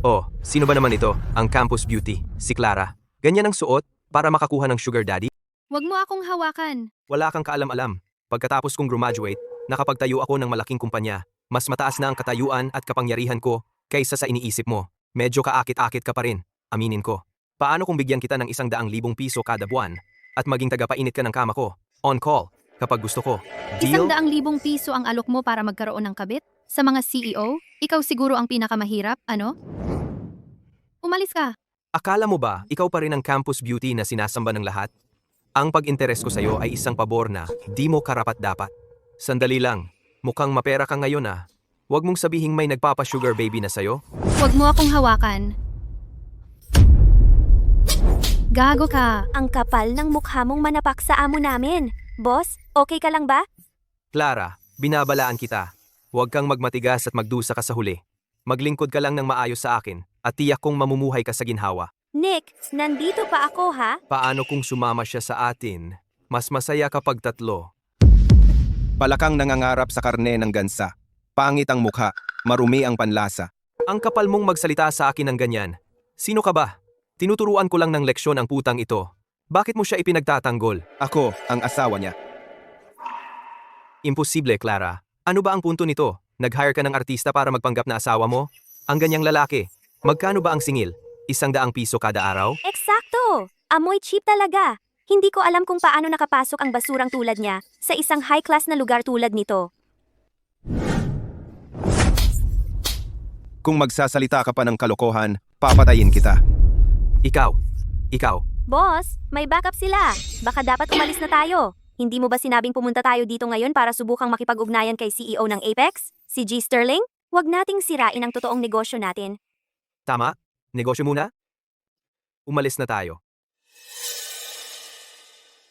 Oh, sino ba naman ito? Ang campus beauty, si Clara. Ganyan ang suot para makakuha ng sugar daddy? Huwag mo akong hawakan. Wala kang kaalam-alam. Pagkatapos kong graduate, nakapagtayo ako ng malaking kumpanya. Mas mataas na ang katayuan at kapangyarihan ko kaysa sa iniisip mo. Medyo kaakit-akit ka pa rin, aminin ko. Paano kung bigyan kita ng 100,000 piso kada buwan at maging tagapainit ka ng kama ko? On call, kapag gusto ko. Deal? 100,000 piso ang alok mo para magkaroon ng kabit? Sa mga CEO, ikaw siguro ang pinakamahirap, ano? Umalis ka. Akala mo ba, ikaw pa rin ang campus beauty na sinasamba ng lahat? Ang pag-interes ko sa'yo ay isang pabor na di mo karapat-dapat. Sandali lang, mukhang mapera ka ngayon ah. Huwag mong sabihing may nagpapa-sugar baby na sa'yo. Huwag mo akong hawakan. Gago ka. Ang kapal ng mukha mong manapak sa amo namin. Boss, okay ka lang ba? Clara, binabalaan kita. Huwag kang magmatigas at magdusa ka sa huli. Maglingkod ka lang ng maayos sa akin at tiyak kong mamumuhay ka sa ginhawa. Nick, nandito pa ako ha? Paano kung sumama siya sa atin? Mas masaya kapag tatlo. Palakang nangangarap sa karne ng gansa. Pangit ang mukha, marumi ang panlasa. Ang kapal mong magsalita sa akin ng ganyan. Sino ka ba? Tinuturuan ko lang ng leksyon ang putang ito. Bakit mo siya ipinagtatanggol? Ako, ang asawa niya. Imposible, Clara. Ano ba ang punto nito? Nag-hire ka ng artista para magpanggap na asawa mo? Ang ganyang lalaki. Magkano ba ang singil? 100 piso kada araw? Eksakto! Amoy cheap talaga. Hindi ko alam kung paano nakapasok ang basurang tulad niya sa isang high-class na lugar tulad nito. Kung magsasalita ka pa ng kalokohan, papatayin kita. Ikaw. Boss, may backup sila. Baka dapat umalis na tayo. Hindi mo ba sinabing pumunta tayo dito ngayon para subukang makipag-ugnayan kay CEO ng Apex, si G. Sterling? Huwag nating sirain ang totoong negosyo natin. Tama? Negosyo muna? Umalis na tayo.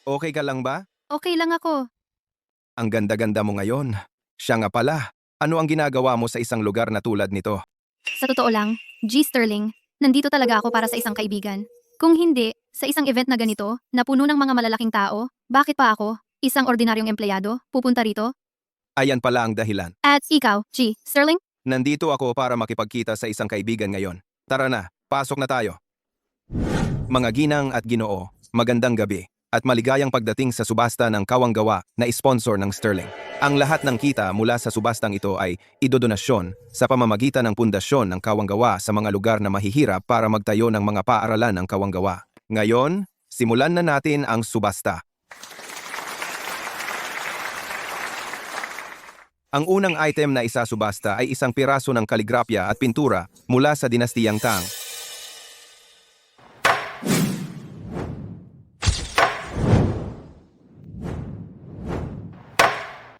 Okay ka lang ba? Okay lang ako. Ang ganda-ganda mo ngayon. Siya nga pala. Ano ang ginagawa mo sa isang lugar na tulad nito? Sa totoo lang, G. Sterling, nandito talaga ako para sa isang kaibigan. Kung hindi, sa isang event na ganito, na puno ng mga malalaking tao, bakit pa ako, isang ordinaryong empleyado, pupunta rito? Ayan pala ang dahilan. At ikaw, G. Sterling? Nandito ako para makipagkita sa isang kaibigan ngayon. Tara na, pasok na tayo. Mga ginang at ginoo, magandang gabi at maligayang pagdating sa subasta ng kawanggawa na sponsor ng Sterling. Ang lahat ng kita mula sa subastang ito ay idodonasyon sa pamamagitan ng pundasyon ng kawanggawa sa mga lugar na mahihirap para magtayo ng mga paaralan ng kawanggawa. Ngayon, simulan na natin ang subasta. Ang unang item na isasubasta ay isang piraso ng kaligrapya at pintura mula sa dinastiyang Tang.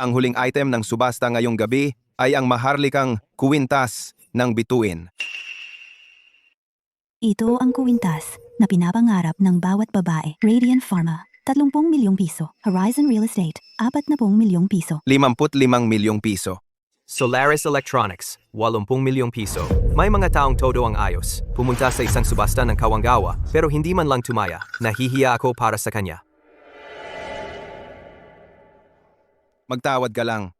Ang huling item ng subasta ngayong gabi ay ang maharlikang kuwintas ng bituin. Ito ang kuwintas na pinapangarap ng bawat babae. Radiant Pharma, 30 milyong piso. Horizon Real Estate, 40 milyong piso. 55 milyong piso. Solaris Electronics, 80 milyong piso. May mga taong todo ang ayos. Pumunta sa isang subasta ng kawanggawa pero hindi man lang tumaya. Nahihiya ako para sa kanya. Magtawad ka lang.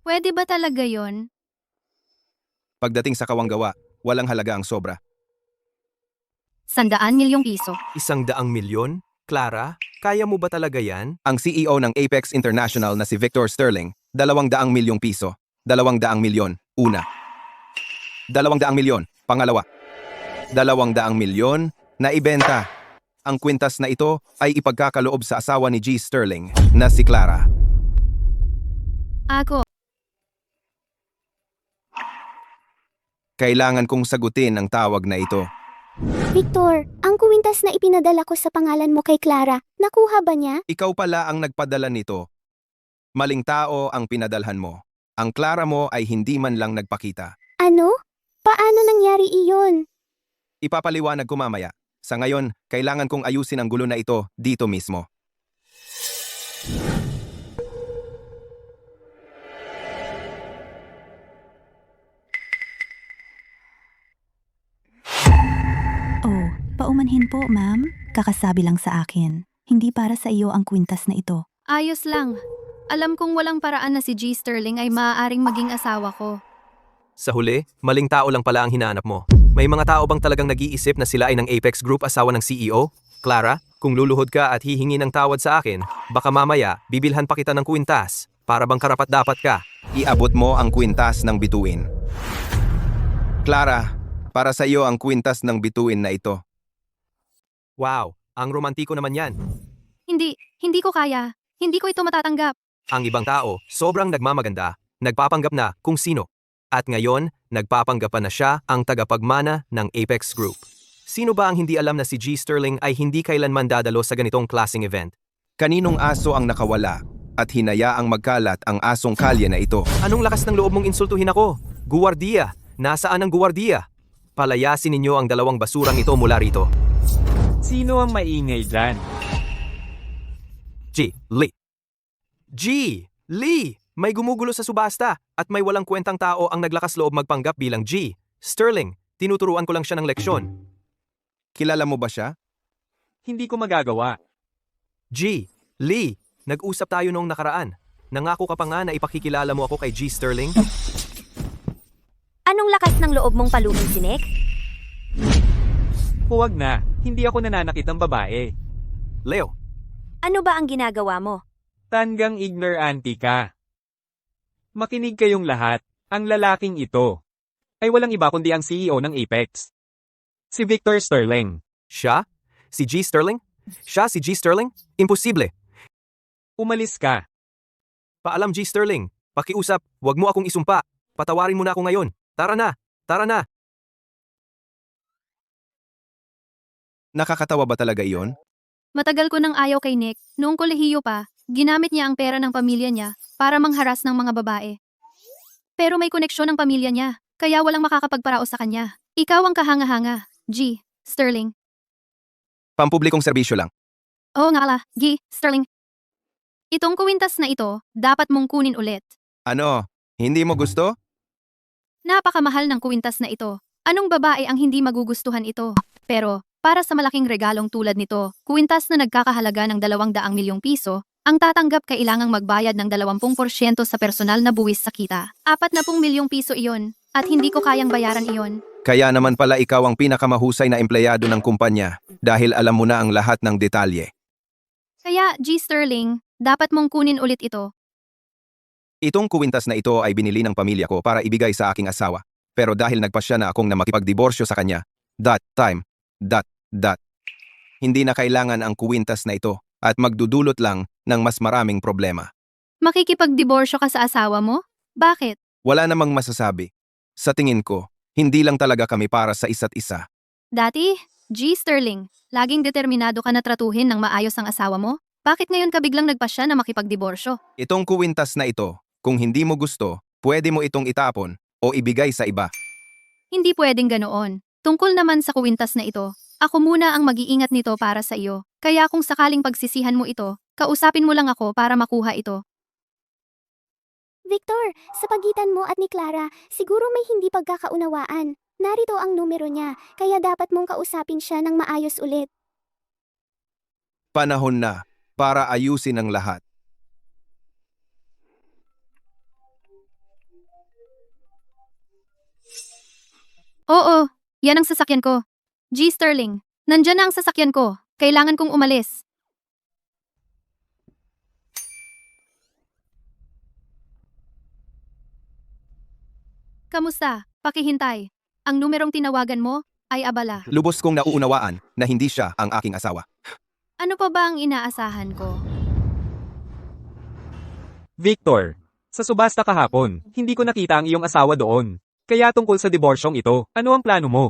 Pwede ba talaga yon? Pagdating sa kawanggawa, walang halaga ang sobra. 100 milyong piso. 100 milyon? Clara, kaya mo ba talaga yan? Ang CEO ng Apex International na si Victor Sterling, 200 milyong piso. 200 milyon, una. 200 milyon, pangalawa. 200 milyon na ibenta. Ang kwintas na ito ay ipagkakaloob sa asawa ni G. Sterling na si Clara. Ako. Kailangan kong sagutin ang tawag na ito. Victor, ang kuwintas na ipinadala ko sa pangalan mo kay Clara, nakuha ba niya? Ikaw pala ang nagpadala nito. Maling tao ang pinadalhan mo. Ang Clara mo ay hindi man lang nagpakita. Ano? Paano nangyari iyon? Ipapaliwanag ko mamaya. Sa ngayon, kailangan kong ayusin ang gulo na ito dito mismo. Oh, paumanhin po, ma'am. Kakasabi lang sa akin. Hindi para sa iyo ang kwintas na ito. Ayos lang. Alam kong walang paraan na si G. Sterling ay maaaring maging asawa ko. Sa huli, maling tao lang pala ang hinahanap mo. May mga tao bang talagang nag-iisip na sila ay ng Apex Group asawa ng CEO? Clara, kung luluhod ka at hihingi ng tawad sa akin, baka mamaya bibilhan pa kita ng kwintas. Para bang karapat-dapat ka? Iabot mo ang kwintas ng bituin. Clara, para sa iyo ang kwintas ng bituin na ito. Wow, ang romantiko naman yan. Hindi ko kaya. Hindi ko ito matatanggap. Ang ibang tao, sobrang nagmamaganda, nagpapanggap na kung sino. At ngayon, nagpapanggap pa na siya ang tagapagmana ng Apex Group. Sino ba ang hindi alam na si G. Sterling ay hindi kailanman dadalo sa ganitong klaseng event? Kaninong aso ang nakawala at hinayaang magkalat ang asong kalye na ito? Anong lakas ng loob mong insultuhin ako? Guwardiya! Nasaan ang guwardiya? Palayasin ninyo ang dalawang basurang ito mula rito. Sino ang maingay dyan? G. Lee. G! Lee! May gumugulo sa subasta at may walang kwentang tao ang naglakas loob magpanggap bilang G. Sterling, tinuturuan ko lang siya ng leksyon. Kilala mo ba siya? Hindi ko magagawa. G. Lee, nag-usap tayo noong nakaraan. Nangako ka pa nga na ipakikilala mo ako kay G. Sterling? Anong lakas ng loob mong paluin si Nick? Huwag na, hindi ako nananakit ng babae. Leo, Ano ba ang ginagawa mo? Tanggang ignorante ka. Makinig kayong lahat, ang lalaking ito ay walang iba kundi ang CEO ng Apex. Si Victor Sterling. siya? Si G. Sterling? Siya si G. Sterling? Imposible. Umalis ka. Paalam G. Sterling. Pakiusap, wag mo akong isumpa. Patawarin mo na ako ngayon. Tara na, tara na. Nakakatawa ba talaga iyon? Matagal ko nang ayaw kay Nick. Noong kolehiyo pa, ginamit niya ang pera ng pamilya niya para mangharas ng mga babae. Pero may koneksyon ng pamilya niya, kaya walang makakapagparao sa kanya. Ikaw ang kahanga-hanga, G. Sterling. Pampublikong serbisyo lang. Oo nga pala, G. Sterling. Itong kuwintas na ito, dapat mong kunin ulit. Ano? Hindi mo gusto? Napakamahal ng kuwintas na ito. Anong babae ang hindi magugustuhan ito? Pero, para sa malaking regalong tulad nito, kuwintas na nagkakahalaga ng 200 milyong piso, ang tatanggap kailangang magbayad ng 20% sa personal na buwis sa kita. 40 milyong piso iyon, at hindi ko kayang bayaran iyon. Kaya naman pala ikaw ang pinakamahusay na empleyado ng kumpanya dahil alam mo na ang lahat ng detalye. Kaya, G. Sterling, dapat mong kunin ulit ito. Itong kuwintas na ito ay binili ng pamilya ko para ibigay sa aking asawa. Pero dahil nagpasya na akong na makipagdiborsyo sa kanya, hindi na kailangan ang kuwintas na ito at magdudulot lang ng mas maraming problema. Makikipagdiborsyo ka sa asawa mo? Bakit? Wala namang masasabi. Sa tingin ko, hindi lang talaga kami para sa isa't isa. Dati, G. Sterling, laging determinado ka na tratuhin ng maayos ang asawa mo? Bakit ngayon ka biglang nagpasya na makipagdiborsyo? Itong kuwintas na ito, kung hindi mo gusto, pwede mo itong itapon o ibigay sa iba. Hindi pwedeng ganoon. Tungkol naman sa kuwintas na ito, ako muna ang mag-iingat nito para sa iyo. Kaya kung sakaling pagsisihan mo ito, kausapin mo lang ako para makuha ito. Victor, sa pagitan mo at ni Clara, siguro may hindi pagkakaunawaan. Narito ang numero niya, kaya dapat mong kausapin siya ng maayos ulit. Panahon na para ayusin ang lahat. Oo, yan ang sasakyan ko. G. Sterling, nandyan na ang sasakyan ko. Kailangan kong umalis. Kamusta? Pakihintay. Ang numerong tinawagan mo ay abala. Lubos kong nauunawaan na hindi siya ang aking asawa. Ano pa ba ang inaasahan ko? Victor, sa subasta kahapon, hindi ko nakita ang iyong asawa doon. Kaya tungkol sa diborsyong ito, ano ang plano mo?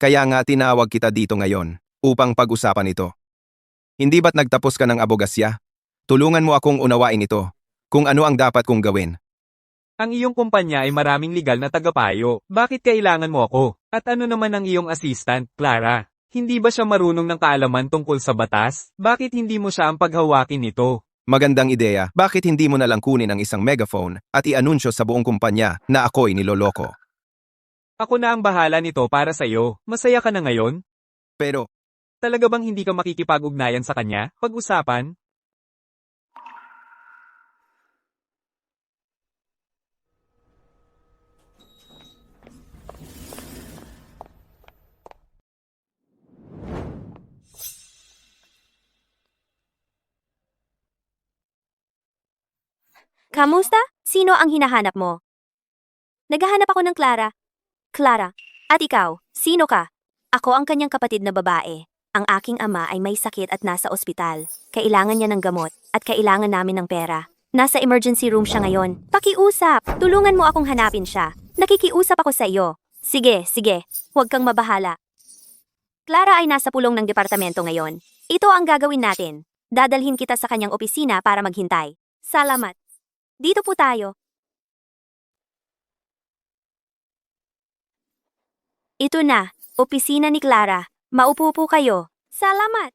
Kaya nga tinawag kita dito ngayon upang pag-usapan ito. Hindi ba't nagtapos ka ng abogasya? Tulungan mo akong unawain ito kung ano ang dapat kong gawin. Ang iyong kumpanya ay maraming legal na tagapayo. Bakit kailangan mo ako? At ano naman ang iyong assistant, Clara? Hindi ba siya marunong ng kaalaman tungkol sa batas? Bakit hindi mo siya ang paghawakin nito? Magandang ideya, bakit hindi mo nalang kunin ang isang megaphone at i-anunsyo sa buong kumpanya na ako'y niloloko? Ako na ang bahala nito para sa iyo. Masaya ka na ngayon? Pero, Talaga bang hindi ka makikipag-ugnayan sa kanya? Pag-usapan? Kamusta? Sino ang hinahanap mo? Naghahanap ako ng Clara. Clara, at ikaw, sino ka? Ako ang kanyang kapatid na babae. Ang aking ama ay may sakit at nasa ospital. Kailangan niya ng gamot at kailangan namin ng pera. Nasa emergency room siya ngayon. Pakiusap! Tulungan mo akong hanapin siya. Nakikiusap ako sa iyo. Sige, sige. Huwag kang mabahala. Clara ay nasa pulong ng departamento ngayon. Ito ang gagawin natin. Dadalhin kita sa kanyang opisina para maghintay. Salamat. Dito po tayo. Ito na, opisina ni Clara. Maupo po kayo. Salamat!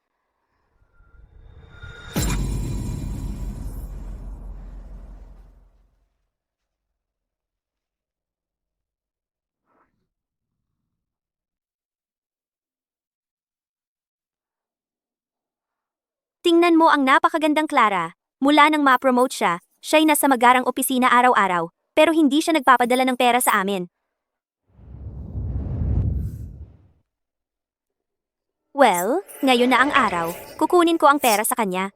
Tingnan mo ang napakagandang Clara. Mula nang ma-promote siya, siya'y nasa magarang opisina araw-araw, pero hindi siya nagpapadala ng pera sa amin. Well, ngayon na ang araw, kukunin ko ang pera sa kanya.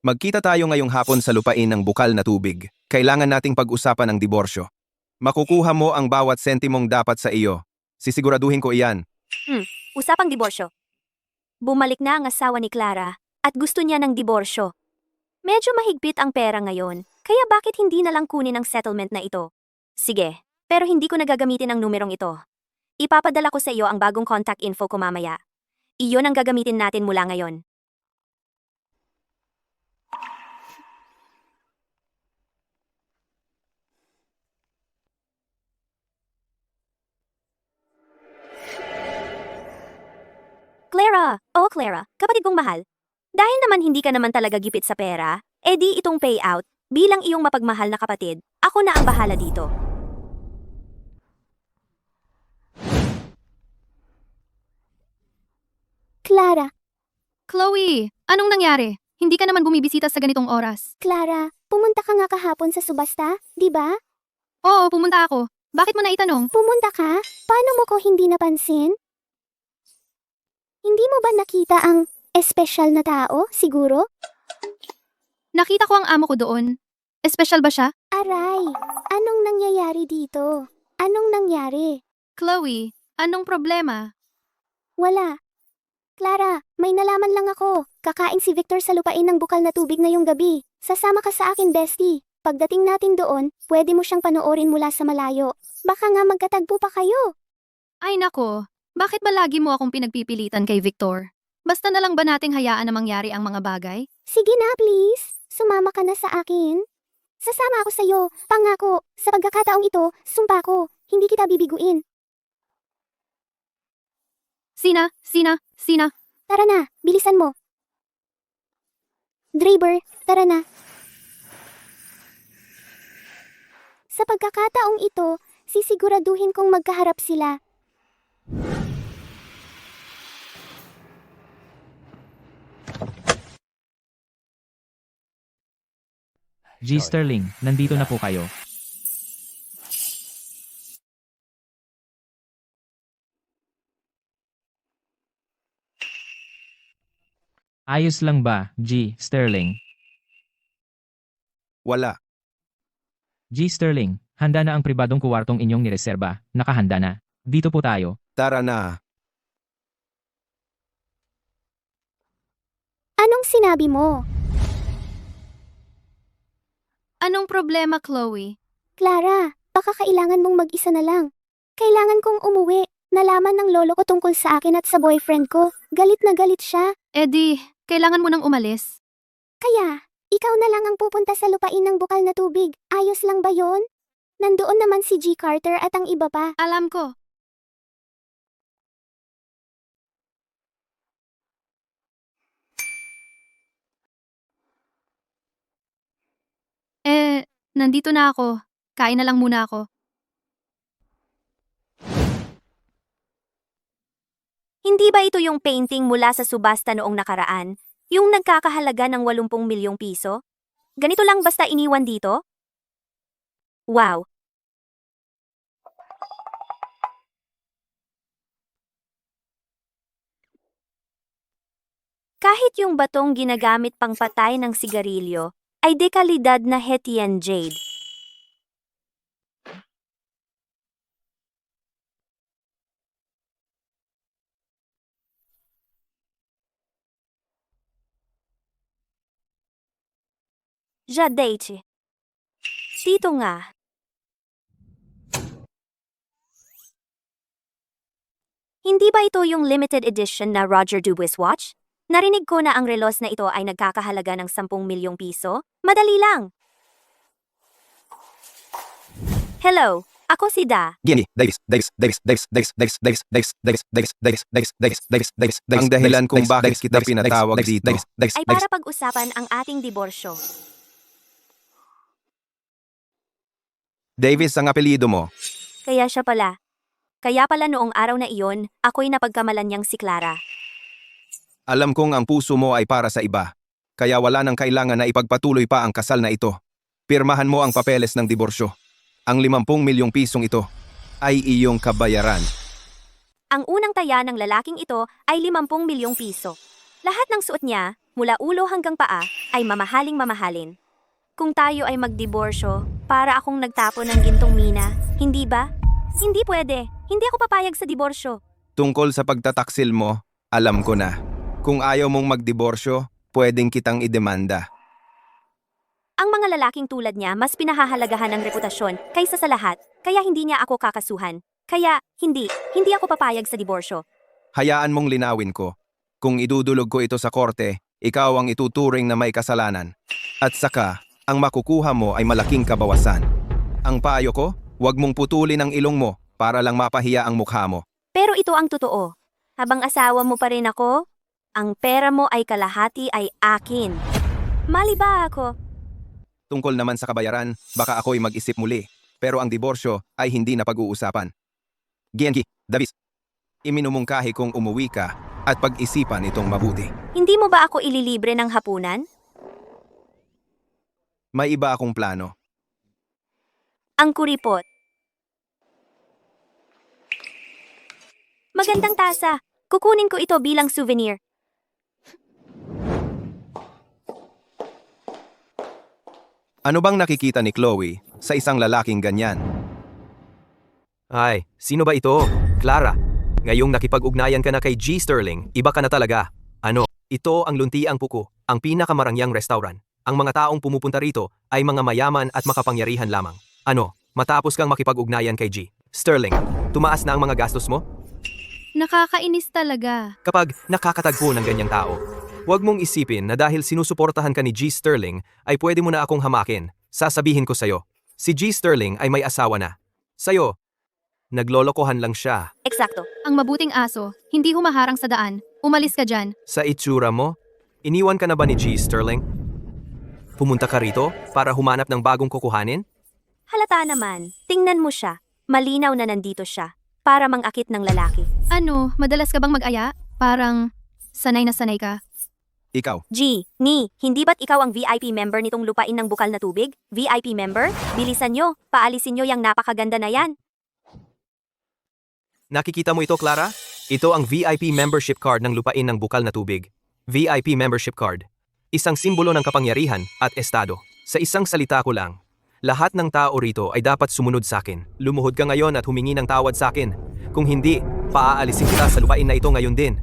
Magkita tayo ngayong hapon sa lupain ng bukal na tubig. Kailangan nating pag-usapan ang diborsyo. Makukuha mo ang bawat sentimong dapat sa iyo. Sisiguraduhin ko iyan. Usapang diborsyo. Bumalik na ang asawa ni Clara at gusto niya ng diborsyo. Medyo mahigpit ang pera ngayon, kaya bakit hindi na lang kunin ang settlement na ito? Sige, pero hindi ko nagagamitin ang numerong ito. Ipapadala ko sa iyo ang bagong contact info ko mamaya. Iyon ang gagamitin natin mula ngayon. Clara! Oh Clara, kapatid kong mahal. Dahil naman hindi ka naman talaga gipit sa pera, edi itong payout, bilang iyong mapagmahal na kapatid, ako na ang bahala dito. Clara, Chloe, anong nangyari? Hindi ka naman bumibisita sa ganitong oras. Clara, pumunta ka nga kahapon sa subasta, di ba? Oo, pumunta ako. Bakit mo naitanong? Pumunta ka? Paano mo ko hindi napansin? Hindi mo ba nakita ang espesyal na tao, siguro? Nakita ko ang amo ko doon. Espesyal ba siya? Aray, anong nangyayari dito? Anong nangyari? Chloe, anong problema? Wala. Clara, may nalaman lang ako. Kakain si Victor sa lupain ng bukal na tubig ngayong gabi. Sasama ka sa akin, bestie. Pagdating natin doon, pwede mo siyang panoorin mula sa malayo. Baka nga magkatagpo pa kayo. Ay nako, bakit ba lagi mo akong pinagpipilitan kay Victor? Basta na lang ba nating hayaan na mangyari ang mga bagay? Sige na, please. Sumama ka na sa akin. Sasama ako sa'yo. Pangako, sa pagkakataong ito, sumpa ko. Hindi kita bibiguin. Sina? Tara na, bilisan mo. Draper, tara na. Sa pagkakataong ito, sisiguraduhin kong magkaharap sila. G. Sterling, nandito na po kayo. Ayos lang ba, G. Sterling? Wala. G. Sterling, handa na ang pribadong kuwartong inyong nireserba. Nakahanda na. Dito po tayo. Tara na. Anong sinabi mo? Anong problema, Chloe? Clara, baka kailangan mong mag-isa na lang. Kailangan kong umuwi. Nalaman ng lolo ko tungkol sa akin at sa boyfriend ko. Galit na galit siya. Eddie, kailangan mo nang umalis. Kaya, ikaw na lang ang pupunta sa lupain ng bukal na tubig. Ayos lang ba yon? Nandoon naman si G. Carter at ang iba pa. Alam ko. Nandito na ako. Kain na lang muna ako. Hindi ba ito yung painting mula sa subasta noong nakaraan? Yung nagkakahalaga ng 80 milyong piso? Ganito lang basta iniwan dito? Wow! Kahit yung batong ginagamit pang patay ng sigarilyo, ay dekalidad na Hetian Jade. Jadeichi. Dito nga. Hindi ba ito yung limited edition na Roger Dubois watch? Narinig ko na ang relos na ito ay nagkakahalaga ng 10 milyong piso. Madali lang. Hello, ako si Da. Ang dahilan kung bakit kita pinatawag dito. Ay para pag-usapan ang ating diborsyo. Davis ang apelyido mo. Kaya siya pala. Kaya pala noong araw na iyon, ako'y napagkamalan niyang si Clara. Alam kong ang puso mo ay para sa iba. Kaya wala nang kailangan na ipagpatuloy pa ang kasal na ito. Pirmahan mo ang papeles ng diborsyo. Ang 50 milyong pisong ito ay iyong kabayaran. Ang unang taya ng lalaking ito ay 50 milyong piso. Lahat ng suot niya, mula ulo hanggang paa, ay mamahaling mamahalin. Kung tayo ay magdiborsyo, para akong nagtapo ng gintong mina, hindi ba? Hindi pwede. Hindi ako papayag sa diborsyo. Tungkol sa pagtataksil mo, alam ko na. Kung ayaw mong magdiborsyo, pwedeng kitang idemanda. Ang mga lalaking tulad niya mas pinahahalagahan ang reputasyon kaysa sa lahat, kaya hindi niya ako kakasuhan. Kaya, hindi ako papayag sa diborsyo. Hayaan mong linawin ko. Kung idudulog ko ito sa korte, ikaw ang ituturing na may kasalanan. At saka, ang makukuha mo ay malaking kabawasan. Ang payo ko, huwag mong putulin ang ilong mo para lang mapahiya ang mukha mo. Pero ito ang totoo. Habang asawa mo pa rin ako, ang pera mo ay kalahati ay akin. Mali ba ako? Tungkol naman sa kabayaran, baka ako'y mag-isip muli. Pero ang diborsyo ay hindi na pag-uusapan. Gianki, Davis, iminumungkahi kong umuwi ka at pag-isipan itong mabuti. Hindi mo ba ako ililibre ng hapunan? May iba akong plano. Ang kuripot. Magandang tasa. Kukunin ko ito bilang souvenir. Ano bang nakikita ni Chloe sa isang lalaking ganyan? Ay, sino ba ito? Clara. Ngayong nakipag-ugnayan ka na kay G. Sterling, iba ka na talaga. Ano? Ito ang Luntiang Puko, ang pinakamarangyang restaurant. Ang mga taong pumupunta rito ay mga mayaman at makapangyarihan lamang. Ano? Matapos kang makipag-ugnayan kay G. Sterling, tumaas na ang mga gastos mo? Nakakainis talaga. Kapag nakakatagpo ng ganyang tao, huwag mong isipin na dahil sinusuportahan ka ni G. Sterling ay pwede mo na akong hamakin. Sasabihin ko sa'yo, si G. Sterling ay may asawa na. Sa'yo, naglolokohan lang siya. Eksakto. Ang mabuting aso, hindi humaharang sa daan. Umalis ka dyan. Sa itsura mo, iniwan ka na ba ni G. Sterling? Pumunta ka rito para humanap ng bagong kukuhanin? Halata naman. Tingnan mo siya. Malinaw na nandito siya. Para mangakit ng lalaki. Ano, madalas ka bang mag-aya? Parang sanay na sanay ka. Ikaw, G, hindi ba't ikaw ang VIP member nitong lupain ng bukal na tubig? VIP member? Bilisan nyo. Paalisin nyo yung napakaganda na yan. Nakikita mo ito, Clara? Ito ang VIP membership card ng lupain ng bukal na tubig. VIP membership card. Isang simbolo ng kapangyarihan at estado. Sa isang salita ko lang, lahat ng tao rito ay dapat sumunod sa akin. Lumuhod ka ngayon at humingi ng tawad sa akin. Kung hindi, paaalisin kita sa lupain na ito ngayon din.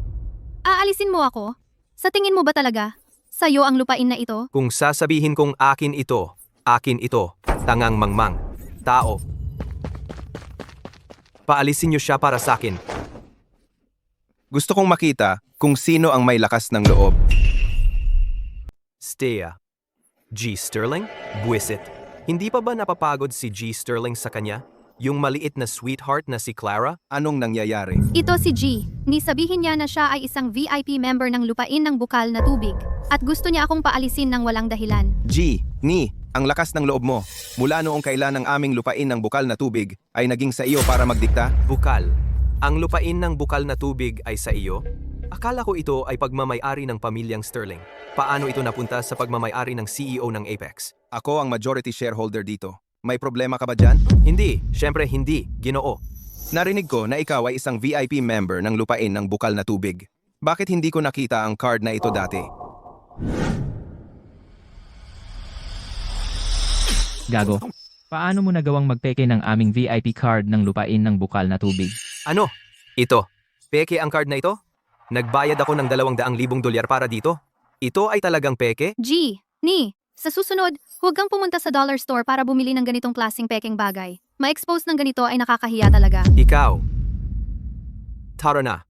Aalisin mo ako? Sa tingin mo ba talaga? Sa'yo ang lupain na ito? Kung sasabihin kong akin ito, tangang mangmang, tao. Paalisin niyo siya para sa akin. gusto kong makita kung sino ang may lakas ng loob. Stea. G. Sterling? Buwisit. Hindi pa ba napapagod si G. Sterling sa kanya? Yung maliit na sweetheart na si Clara? Anong nangyayari? Ito si G. Ni sabihin niya na siya ay isang VIP member ng lupain ng bukal na tubig. At gusto niya akong paalisin ng walang dahilan. G, ang lakas ng loob mo. Mula noong kailan ang aming lupain ng bukal na tubig ay naging sa iyo para magdikta? Bukal. Ang lupain ng bukal na tubig ay sa iyo? Akala ko ito ay pagmamay-ari ng pamilyang Sterling. Paano ito napunta sa pagmamay-ari ng CEO ng Apex? Ako ang majority shareholder dito. May problema ka ba dyan? Hindi. Siyempre hindi. Ginoo. Narinig ko na ikaw ay isang VIP member ng lupain ng bukal na tubig. Bakit hindi ko nakita ang card na ito dati? Gago. Paano mo nagawang magpeke ng aming VIP card ng lupain ng bukal na tubig? Ano? Ito. Peke ang card na ito? Nagbayad ako ng $200,000 para dito? Ito ay talagang peke? G, sa susunod, huwag kang pumunta sa dollar store para bumili ng ganitong klaseng pekeng bagay. Ma-expose ng ganito ay nakakahiya talaga. Ikaw. Tara na.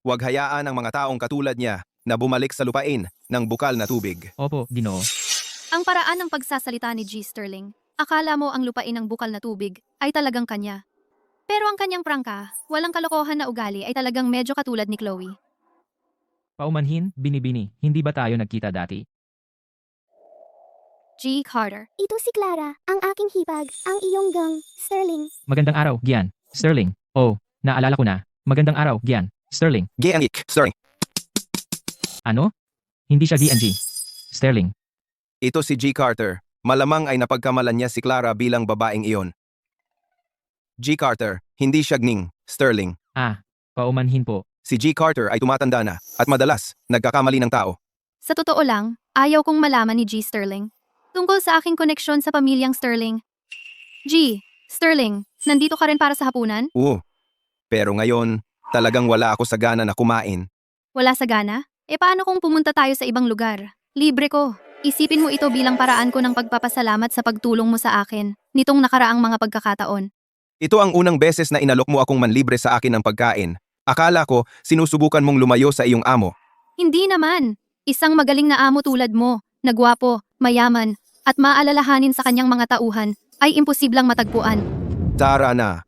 Huwag hayaan ang mga taong katulad niya na bumalik sa lupain ng bukal na tubig. Opo, Ginoo. Ang paraan ng pagsasalita ni G. Sterling, akala mo ang lupain ng bukal na tubig ay talagang kanya. Pero ang kanyang prangka, walang kalokohan na ugali ay talagang medyo katulad ni Chloe. Paumanhin, binibini, hindi ba tayo nagkita dati? G. Carter. Ito si Clara, ang aking hipag, ang iyong gang, Sterling. Magandang araw, Gian. Sterling. Oh, naalala ko na. Magandang araw, Gian. Sterling. Giangik, Sterling. Ano? Hindi siya G&G. Sterling. Ito si G. Carter. Malamang ay napagkamalan niya si Clara bilang babaeng iyon. G. Carter, hindi siya Gning, Sterling. Ah, paumanhin po. Si G. Carter ay tumatanda na at madalas nagkakamali ng tao. Sa totoo lang, ayaw kong malaman ni G. Sterling. Tungkol sa aking koneksyon sa pamilyang Sterling. G. Sterling, nandito ka rin para sa hapunan? Pero ngayon, talagang wala ako sa gana na kumain. Wala sa gana? E paano kung pumunta tayo sa ibang lugar? Libre ko. Isipin mo ito bilang paraan ko ng pagpapasalamat sa pagtulong mo sa akin nitong nakaraang mga pagkakataon. Ito ang unang beses na inalok mo akong manlibre sa akin ng pagkain. Akala ko, sinusubukan mong lumayo sa iyong amo. Hindi naman. Isang magaling na amo tulad mo, na gwapo, mayaman, at maalalahanin sa kanyang mga tauhan, ay imposiblang matagpuan. Tara na.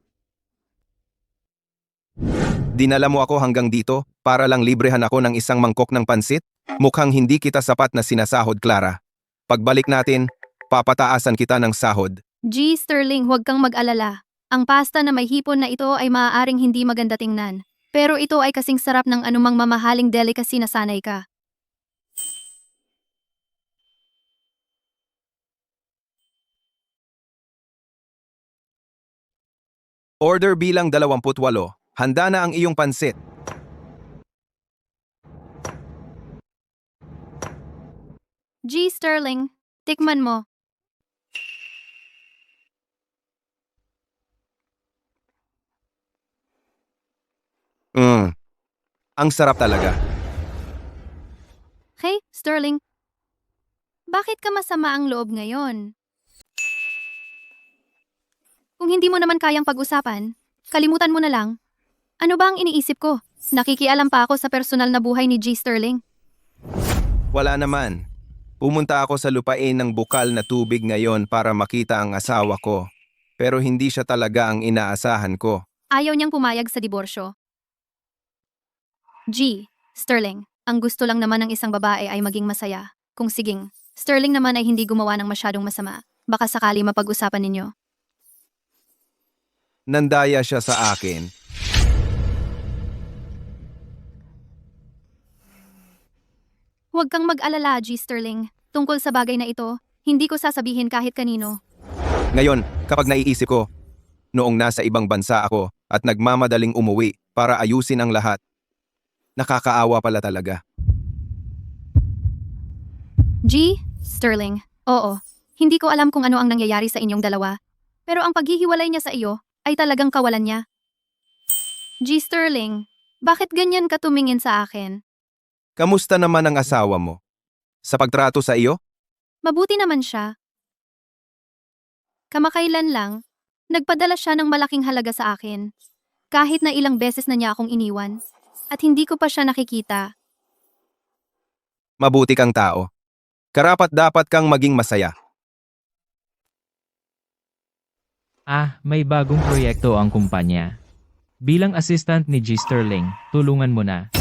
Dinala mo ako hanggang dito para lang librehan ako ng isang mangkok ng pansit? Mukhang hindi kita sapat na sinasahod, Clara. Pagbalik natin, papataasan kita ng sahod. G. Sterling, huwag kang mag-alala. Ang pasta na may hipon na ito ay maaaring hindi maganda tingnan. Pero ito ay kasing sarap ng anumang mamahaling delicacy na sanay ka. Order bilang 28. Handa na ang iyong pansit. G. Sterling, tikman mo. Ang sarap talaga. Hey, Sterling. Bakit ka masama ang loob ngayon? Kung hindi mo naman kayang pag-usapan, kalimutan mo na lang. Ano ba ang iniisip ko? Nakikialam pa ako sa personal na buhay ni G. Sterling. Wala naman. Pumunta ako sa lupain ng bukal na tubig ngayon para makita ang asawa ko. Pero hindi siya talaga ang inaasahan ko. Ayaw niyang pumayag sa diborsyo. G. Sterling, ang gusto lang naman ng isang babae ay maging masaya. Kung siging, Sterling naman ay hindi gumawa ng masyadong masama. Baka sakali mapag-usapan ninyo. Nandaya siya sa akin. Huwag kang mag-alala, G. Sterling. Tungkol sa bagay na ito, hindi ko sasabihin kahit kanino. Ngayon, kapag naiisip ko, noong nasa ibang bansa ako at nagmamadaling umuwi para ayusin ang lahat, nakakaawa pala talaga. G. Sterling, oo. Hindi ko alam kung ano ang nangyayari sa inyong dalawa. Pero ang paghihiwalay niya sa iyo ay talagang kawalan niya. G. Sterling, bakit ganyan ka tumingin sa akin? Kamusta naman ang asawa mo? Sa pagtrato sa iyo? Mabuti naman siya. Kamakailan lang, nagpadala siya ng malaking halaga sa akin. Kahit na ilang beses na niya akong iniwan. At hindi ko pa siya nakikita. Mabuti kang tao. Karapat-dapat kang maging masaya. Ah, may bagong proyekto ang kumpanya. Bilang assistant ni G. Sterling, tulungan mo na.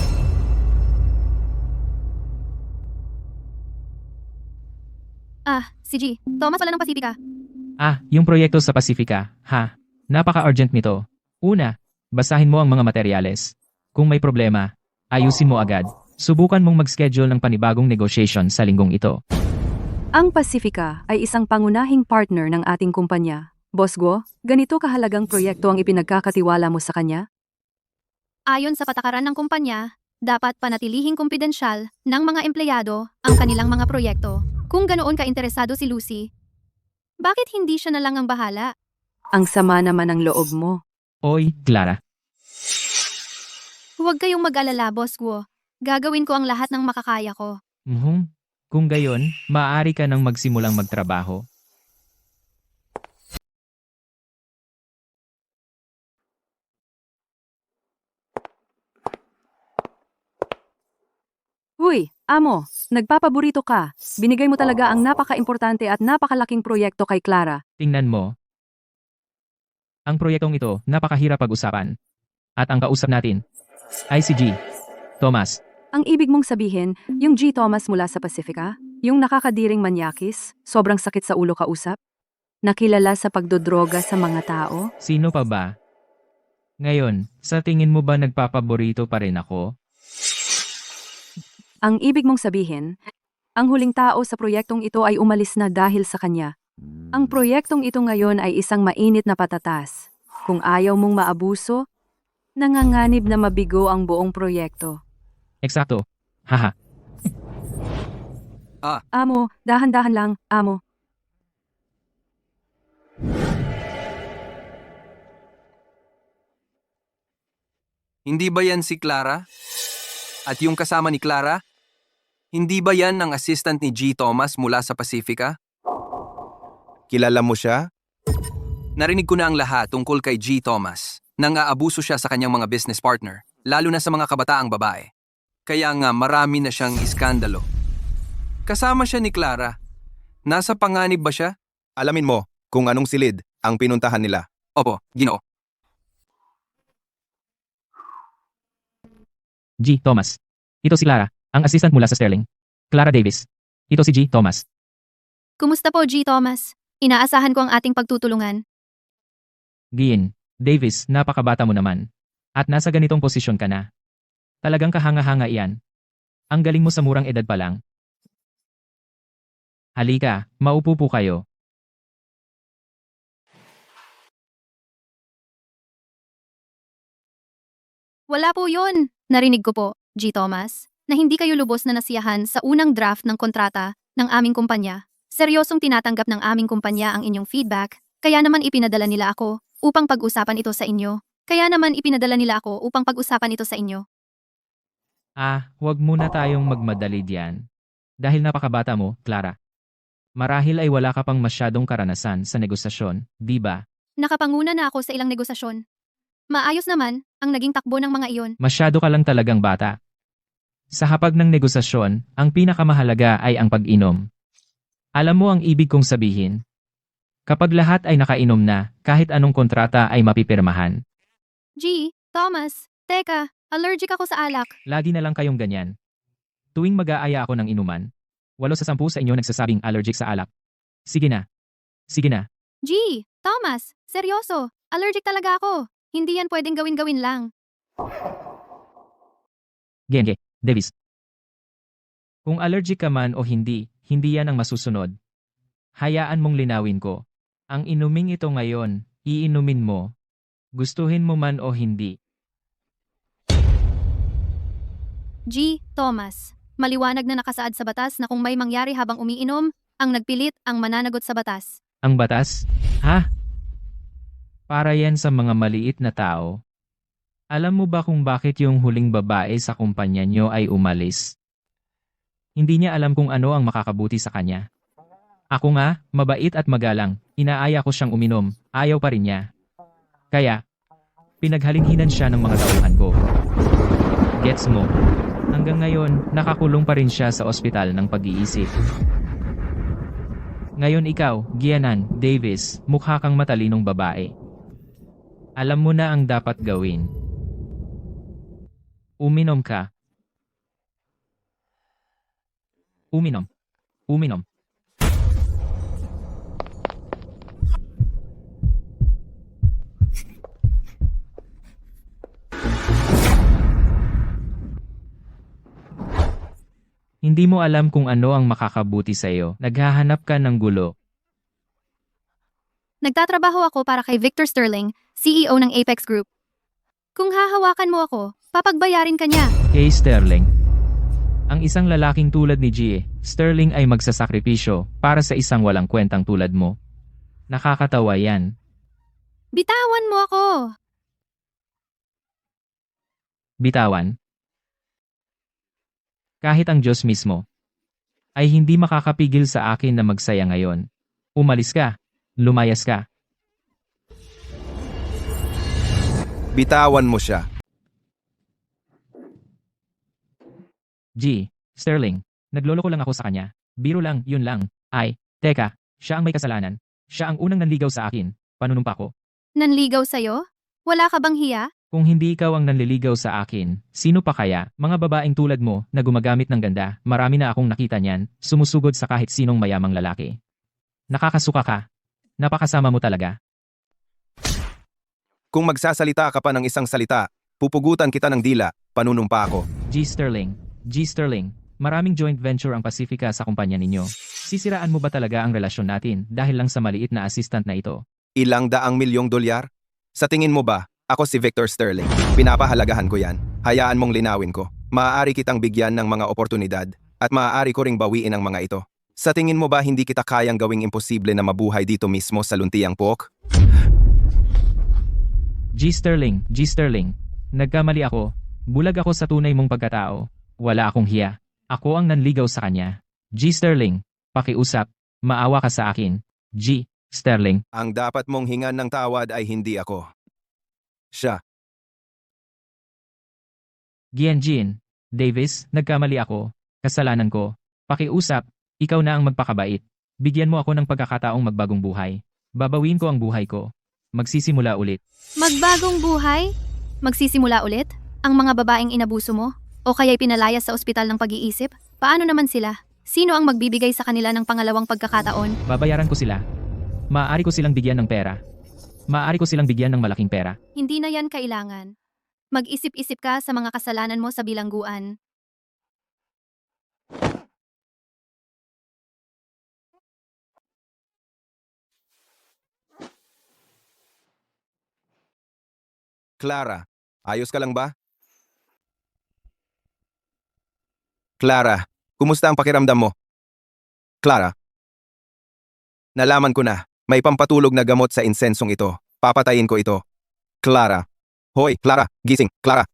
Si G. Thomas, wala ng Pasifika. Ah, yung proyekto sa Pacifica. Ha, napaka-urgent nito. Una, basahin mo ang mga materyales. Kung may problema, ayusin mo agad. Subukan mong mag-schedule ng panibagong negotiation sa linggong ito. Ang Pacifica ay isang pangunahing partner ng ating kumpanya. Boss Guo, ganito kahalagang proyekto ang ipinagkakatiwala mo sa kanya? Ayon sa patakaran ng kumpanya, dapat panatilihing kumpidensyal ng mga empleyado ang kanilang mga proyekto. Kung ganoon ka-interesado si Lucy, bakit hindi siya na lang ang bahala? Ang sama naman ng loob mo. Oy, Clara. Huwag kayong mag-alala, Boss Guo. Gagawin ko ang lahat ng makakaya ko. Kung gayon, maaari ka nang magsimulang magtrabaho. Uy, amo, nagpapaborito ka. Binigay mo talaga ang napaka-importante at napakalaking proyekto kay Clara. Tingnan mo. Ang proyektong ito, napakahirap pag-usapan. At ang kausap natin ay si G. Thomas. Ang ibig mong sabihin, yung G. Thomas mula sa Pacifica? Yung nakakadiring manyakis, sobrang sakit sa ulo kausap? Nakilala sa pagdodroga sa mga tao? Sino pa ba? Ngayon, sa tingin mo ba nagpapaborito pa rin ako? Ang ibig mong sabihin, ang huling tao sa proyektong ito ay umalis na dahil sa kanya. Ang proyektong ito ngayon ay isang mainit na patatas. Kung ayaw mong maabuso, nanganganib na mabigo ang buong proyekto. Eksakto. Haha. Amo, dahan-dahan lang, amo. Hindi ba yan si Clara? At yung kasama ni Clara? Hindi ba yan ang assistant ni G. Thomas mula sa Pacifica? Kilala mo siya? Narinig ko na ang lahat tungkol kay G. Thomas. Nang aabuso siya sa kanyang mga business partner, lalo na sa mga kabataang babae. Kaya nga marami na siyang iskandalo. Kasama siya ni Clara. Nasa panganib ba siya? Alamin mo kung anong silid ang pinuntahan nila. Opo, Ginoo. G. Thomas. Ito si Clara, ang assistant mula sa Sterling. Clara Davis. Ito si G. Thomas. Kumusta po, G. Thomas? Inaasahan ko ang ating pagtutulungan. Gian, Davis, napakabata mo naman. At nasa ganitong posisyon ka na. Talagang kahanga-hanga iyan. Ang galing mo sa murang edad pa lang. Halika, maupo po kayo. Wala po yun. Narinig ko po, G. Thomas, na hindi kayo lubos na nasiyahan sa unang draft ng kontrata ng aming kumpanya. Seryosong tinatanggap ng aming kumpanya ang inyong feedback, kaya naman ipinadala nila ako upang pag-usapan ito sa inyo. Huwag muna tayong magmadali diyan. Dahil napakabata mo, Clara. Marahil ay wala ka pang masyadong karanasan sa negosasyon, di ba? Nakapanguna na ako sa ilang negosasyon. Maayos naman ang naging takbo ng mga iyon. Masyado ka lang talagang bata. Sa hapag ng negosasyon, ang pinakamahalaga ay ang pag-inom. Alam mo ang ibig kong sabihin? Kapag lahat ay nakainom na, kahit anong kontrata ay mapipirmahan. G. Thomas, teka, allergic ako sa alak. Lagi na lang kayong ganyan. Tuwing mag-aaya ako ng inuman, 8 sa 10 sa inyo nagsasabing allergic sa alak. Sige na. Sige na. G. Thomas, seryoso, allergic talaga ako. Hindi yan pwedeng gawin-gawin lang. Genge, Davis. Kung allergic ka man o hindi, hindi yan ang masusunod. Hayaan mong linawin ko. Ang inuming ito ngayon, iinumin mo. Gustuhin mo man o hindi. G. Thomas, maliwanag na nakasaad sa batas na kung may mangyari habang umiinom, ang nagpilit ang mananagot sa batas. Ang batas? Ha? Para yan sa mga maliit na tao. Alam mo ba kung bakit yung huling babae sa kumpanya nyo ay umalis? Hindi niya alam kung ano ang makakabuti sa kanya. Ako nga, mabait at magalang, inaaya ko siyang uminom, ayaw pa rin niya. Kaya, pinaghalinhinan siya ng mga tauhan ko. Gets mo? Hanggang ngayon, nakakulong pa rin siya sa ospital ng pag-iisip. Ngayon ikaw, Gianan, Davis, mukha kang matalinong babae. Alam mo na ang dapat gawin. Uminom ka. Uminom. Uminom. Hindi mo alam kung ano ang makakabuti sa'yo. Naghahanap ka ng gulo. Nagtatrabaho ako para kay Victor Sterling, CEO ng Apex Group. Kung hahawakan mo ako, papagbayarin ka niya. Kay Sterling. Ang isang lalaking tulad ni G. Sterling ay magsasakripisyo para sa isang walang kwentang tulad mo. Nakakatawa yan. Bitawan mo ako! Bitawan. Kahit ang Diyos mismo ay hindi makakapigil sa akin na magsaya ngayon. Umalis ka. Lumayas ka. Bitawan mo siya. G. Sterling. Nagloloko lang ako sa kanya. Biro lang, yun lang. Ay, teka, siya ang may kasalanan. Siya ang unang nanligaw sa akin. Panunumpa ko. Nanligaw sa'yo? Wala ka bang hiya? Kung hindi ikaw ang nanliligaw sa akin, sino pa kaya? Mga babaeng tulad mo na gumagamit ng ganda, marami na akong nakita niyan, sumusugod sa kahit sinong mayamang lalaki. Nakakasuka ka. Napakasama mo talaga. Kung magsasalita ka pa ng isang salita, pupugutan kita ng dila, panunumpa ako. G. Sterling, maraming joint venture ang Pacifica sa kumpanya ninyo. Sisiraan mo ba talaga ang relasyon natin dahil lang sa maliit na assistant na ito? Ilang daang milyong dolyar? Sa tingin mo ba, ako si Victor Sterling. Pinapahalagahan ko yan. Hayaan mong linawin ko. Maaari kitang bigyan ng mga oportunidad at maaari ko ring bawiin ang mga ito. Sa tingin mo ba hindi kita kayang gawing imposible na mabuhay dito mismo sa Luntiang Pok? G. Sterling, nagkamali ako. Bulag ako sa tunay mong pagkatao. Wala akong hiya. Ako ang nanligaw sa kanya. G. Sterling, pakiusap. Maawa ka sa akin. G. Sterling. Ang dapat mong hingan ng tawad ay hindi ako. Siya. Jean Davis, nagkamali ako. Kasalanan ko. Pakiusap, ikaw na ang magpakabait. Bigyan mo ako ng pagkakataong magbagong buhay. Babawin ko ang buhay ko. Magsisimula ulit. Magbagong buhay? Magsisimula ulit? Ang mga babaeng inabuso mo? O kaya'y pinalayas sa ospital ng pag-iisip? Paano naman sila? Sino ang magbibigay sa kanila ng pangalawang pagkakataon? Babayaran ko sila. Maaari ko silang bigyan ng pera. Maaari ko silang bigyan ng malaking pera. Hindi na yan kailangan. Mag-isip-isip ka sa mga kasalanan mo sa bilangguan. Clara, ayos ka lang ba? Clara, kumusta ang pakiramdam mo? Clara? Nalaman ko na, may pampatulog na gamot sa insensong ito. Papatayin ko ito. Clara. Hoy, Clara, gising. Clara.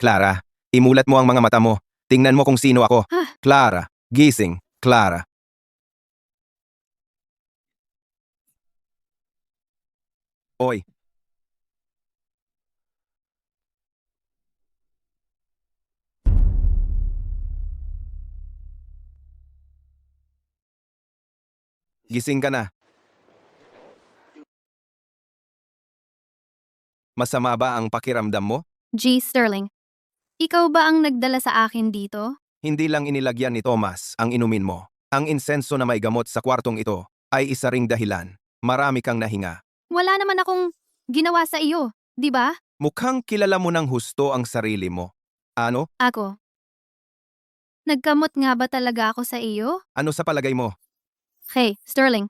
Clara, imulat mo ang mga mata mo. Tingnan mo kung sino ako. Clara, gising. Clara. Oy. Gising ka na. Masama ba ang pakiramdam mo? G. Sterling, ikaw ba ang nagdala sa akin dito? Hindi lang inilagyan ni Thomas ang inumin mo. Ang insenso na may gamot sa kwartong ito ay isa ring dahilan. Marami kang nahinga. Wala naman akong ginawa sa iyo, di ba? Mukhang kilala mo ng husto ang sarili mo. Ano? Ako. Nagkamot nga ba talaga ako sa iyo? Ano sa palagay mo? Hey, Sterling,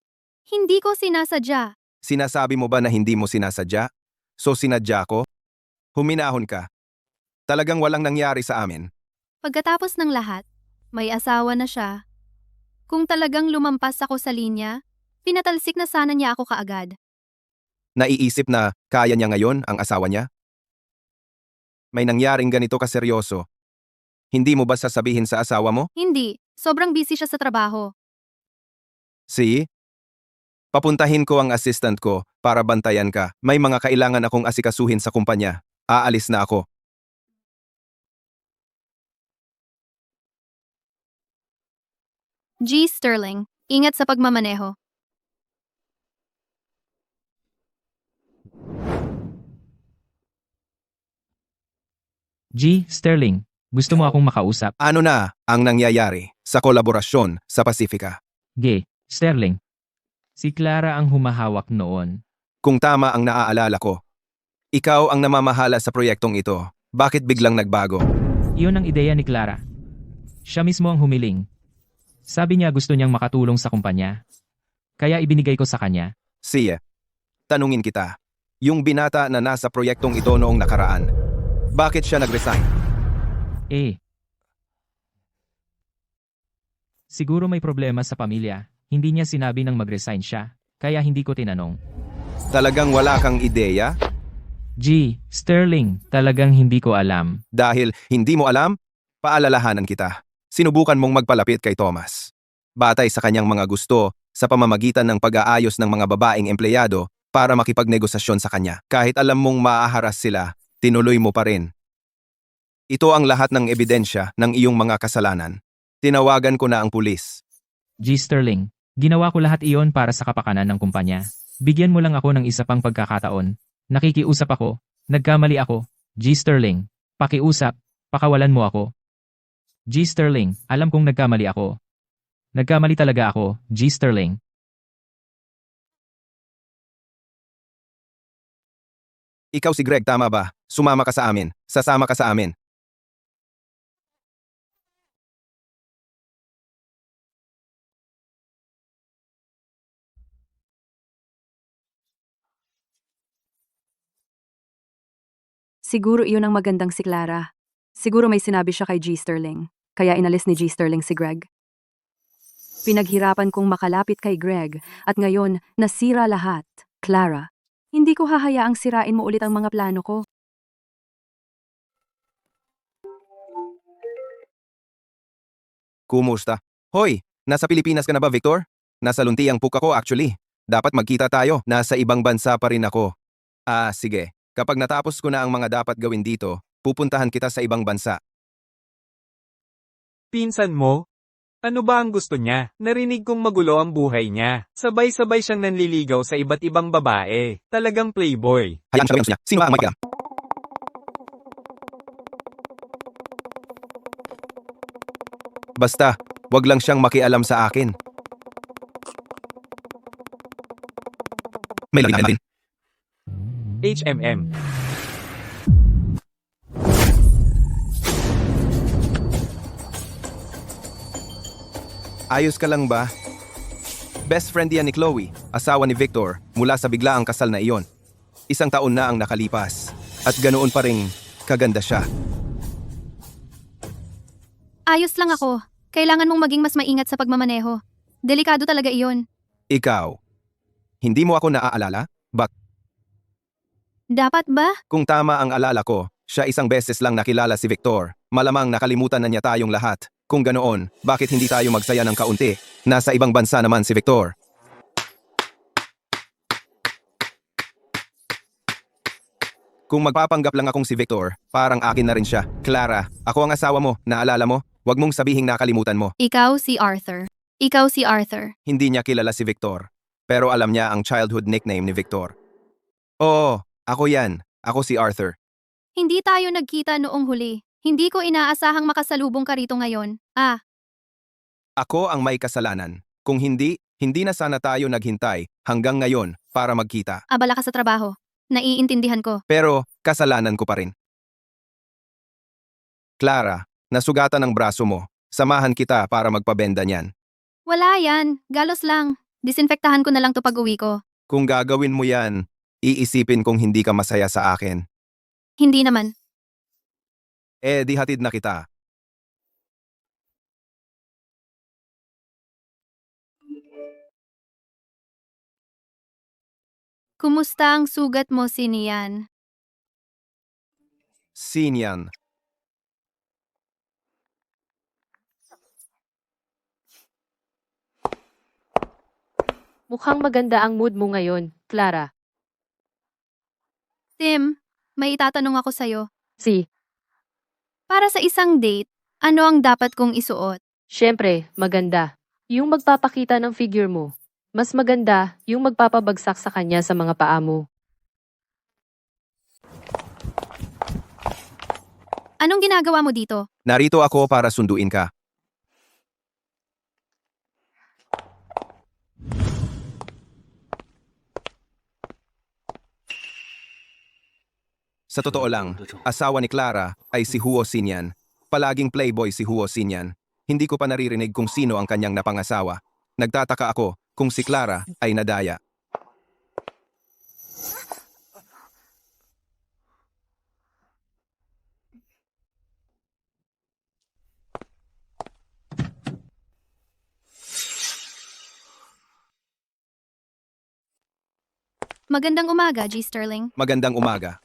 hindi ko sinasadya. Sinasabi mo ba na hindi mo sinasadya? So sinadya ko? Huminahon ka. Talagang walang nangyari sa amin. Pagkatapos ng lahat, may asawa na siya. Kung talagang lumampas ako sa linya, pinatalsik na sana niya ako kaagad. Naiisip na kaya niya ngayon ang asawa niya? May nangyaring ganito kaseryoso. Hindi mo ba sasabihin sa asawa mo? Hindi, sobrang busy siya sa trabaho. See? Papuntahin ko ang assistant ko para bantayan ka. May mga kailangan akong asikasuhin sa kumpanya. Aalis na ako. G. Sterling, ingat sa pagmamaneho. G. Sterling, gusto mo akong makausap? Ano na ang nangyayari sa kolaborasyon sa Pacifica? G. Sterling. Si Clara ang humahawak noon. Kung tama ang naaalala ko, ikaw ang namamahala sa proyektong ito. Bakit biglang nagbago? Iyon ang ideya ni Clara. Siya mismo ang humiling. Sabi niya gusto niyang makatulong sa kumpanya. Kaya ibinigay ko sa kanya. Siya, tanungin kita. Yung binata na nasa proyektong ito noong nakaraan, bakit siya nag-resign? Siguro may problema sa pamilya. Hindi niya sinabi nang mag-resign siya. Kaya hindi ko tinanong. Talagang wala kang ideya? G. Sterling, talagang hindi ko alam. Dahil hindi mo alam, paalalahanan kita. Sinubukan mong magpalapit kay Thomas. Batay sa kanyang mga gusto sa pamamagitan ng pag-aayos ng mga babaeng empleyado para makipagnegosasyon sa kanya. Kahit alam mong maaharas sila, tinuloy mo pa rin. Ito ang lahat ng ebidensya ng iyong mga kasalanan. Tinawagan ko na ang pulis. G. Sterling, ginawa ko lahat iyon para sa kapakanan ng kumpanya. Bigyan mo lang ako ng isa pang pagkakataon. Nakikiusap ako. Nagkamali ako. G. Sterling. Pakiusap. Pakawalan mo ako. G. Sterling, alam kong nagkamali ako. Nagkamali talaga ako, G. Sterling. Ikaw si Greg, tama ba? Sumama ka sa amin. Sasama ka sa amin. Siguro iyon ang magandang si Clara. Siguro may sinabi siya kay G. Sterling, kaya inalis ni G. Sterling si Greg. Pinaghirapan kong makalapit kay Greg at ngayon nasira lahat. Clara, hindi ko hahayaang sirain mo ulit ang mga plano ko. Kumusta? Hoy, nasa Pilipinas ka na ba, Victor? Nasa Lunti ang puka ko actually. Dapat magkita tayo. Nasa ibang bansa pa rin ako. Ah, sige. Kapag natapos ko na ang mga dapat gawin dito, pupuntahan kita sa ibang bansa. Pinsan mo? Ano ba ang gusto niya? Narinig kong magulo ang buhay niya. Sabay-sabay siyang nanliligaw sa iba't ibang babae. Talagang playboy. Hayaan siya niya. Sino ang Mike? Basta, wag lang siyang makialam sa akin. May lalaki din. HMM. Ayos ka lang ba? Best friend yan ni Chloe, asawa ni Victor, mula sa biglaang kasal na iyon. 1 taon na ang nakalipas, at ganoon pa ring kaganda siya. Ayos lang ako. Kailangan mong maging mas maingat sa pagmamaneho. Delikado talaga iyon. Ikaw, hindi mo ako naaalala? Dapat ba? Kung tama ang alala ko, siya 1 beses lang nakilala si Victor. Malamang nakalimutan na niya tayong lahat. Kung ganoon, bakit hindi tayo magsaya ng kaunti? Nasa ibang bansa naman si Victor. Kung magpapanggap lang akong si Victor, parang akin na rin siya. Clara, ako ang asawa mo, naalala mo? Huwag mong sabihing nakalimutan mo. Ikaw si Arthur. Ikaw si Arthur. Hindi niya kilala si Victor. Pero alam niya ang childhood nickname ni Victor. Oo, ako yan. Ako si Arthur. Hindi tayo nagkita noong huli. Hindi ko inaasahang makasalubong ka rito ngayon. Ako ang may kasalanan. Kung hindi, hindi na sana tayo naghintay hanggang ngayon para magkita. Abala ka sa trabaho. Naiintindihan ko. Pero kasalanan ko pa rin. Clara, nasugatan ang braso mo. Samahan kita para magpabenda niyan. Wala yan. Galos lang. Disinfektahan ko na lang to pag-uwi ko. Kung gagawin mo yan, iisipin kong hindi ka masaya sa akin. Hindi naman. Di hatid na kita. Kumusta ang sugat mo, Sinian? Sinyan. Mukhang maganda ang mood mo ngayon, Clara. Tim, may itatanong ako sa'yo. Si, Para sa isang date, ano ang dapat kong isuot? syempre, maganda. Yung magpapakita ng figure mo. Mas maganda yung magpapabagsak sa kanya sa mga paa mo. Anong ginagawa mo dito? Narito ako para sunduin ka. Sa totoo lang, asawa ni Clara ay si Huo Sinyan. Palaging playboy si Huo Sinyan. Hindi ko pa naririnig kung sino ang kanyang napangasawa. Nagtataka ako kung si Clara ay nadaya. Magandang umaga, G. Sterling. Magandang umaga.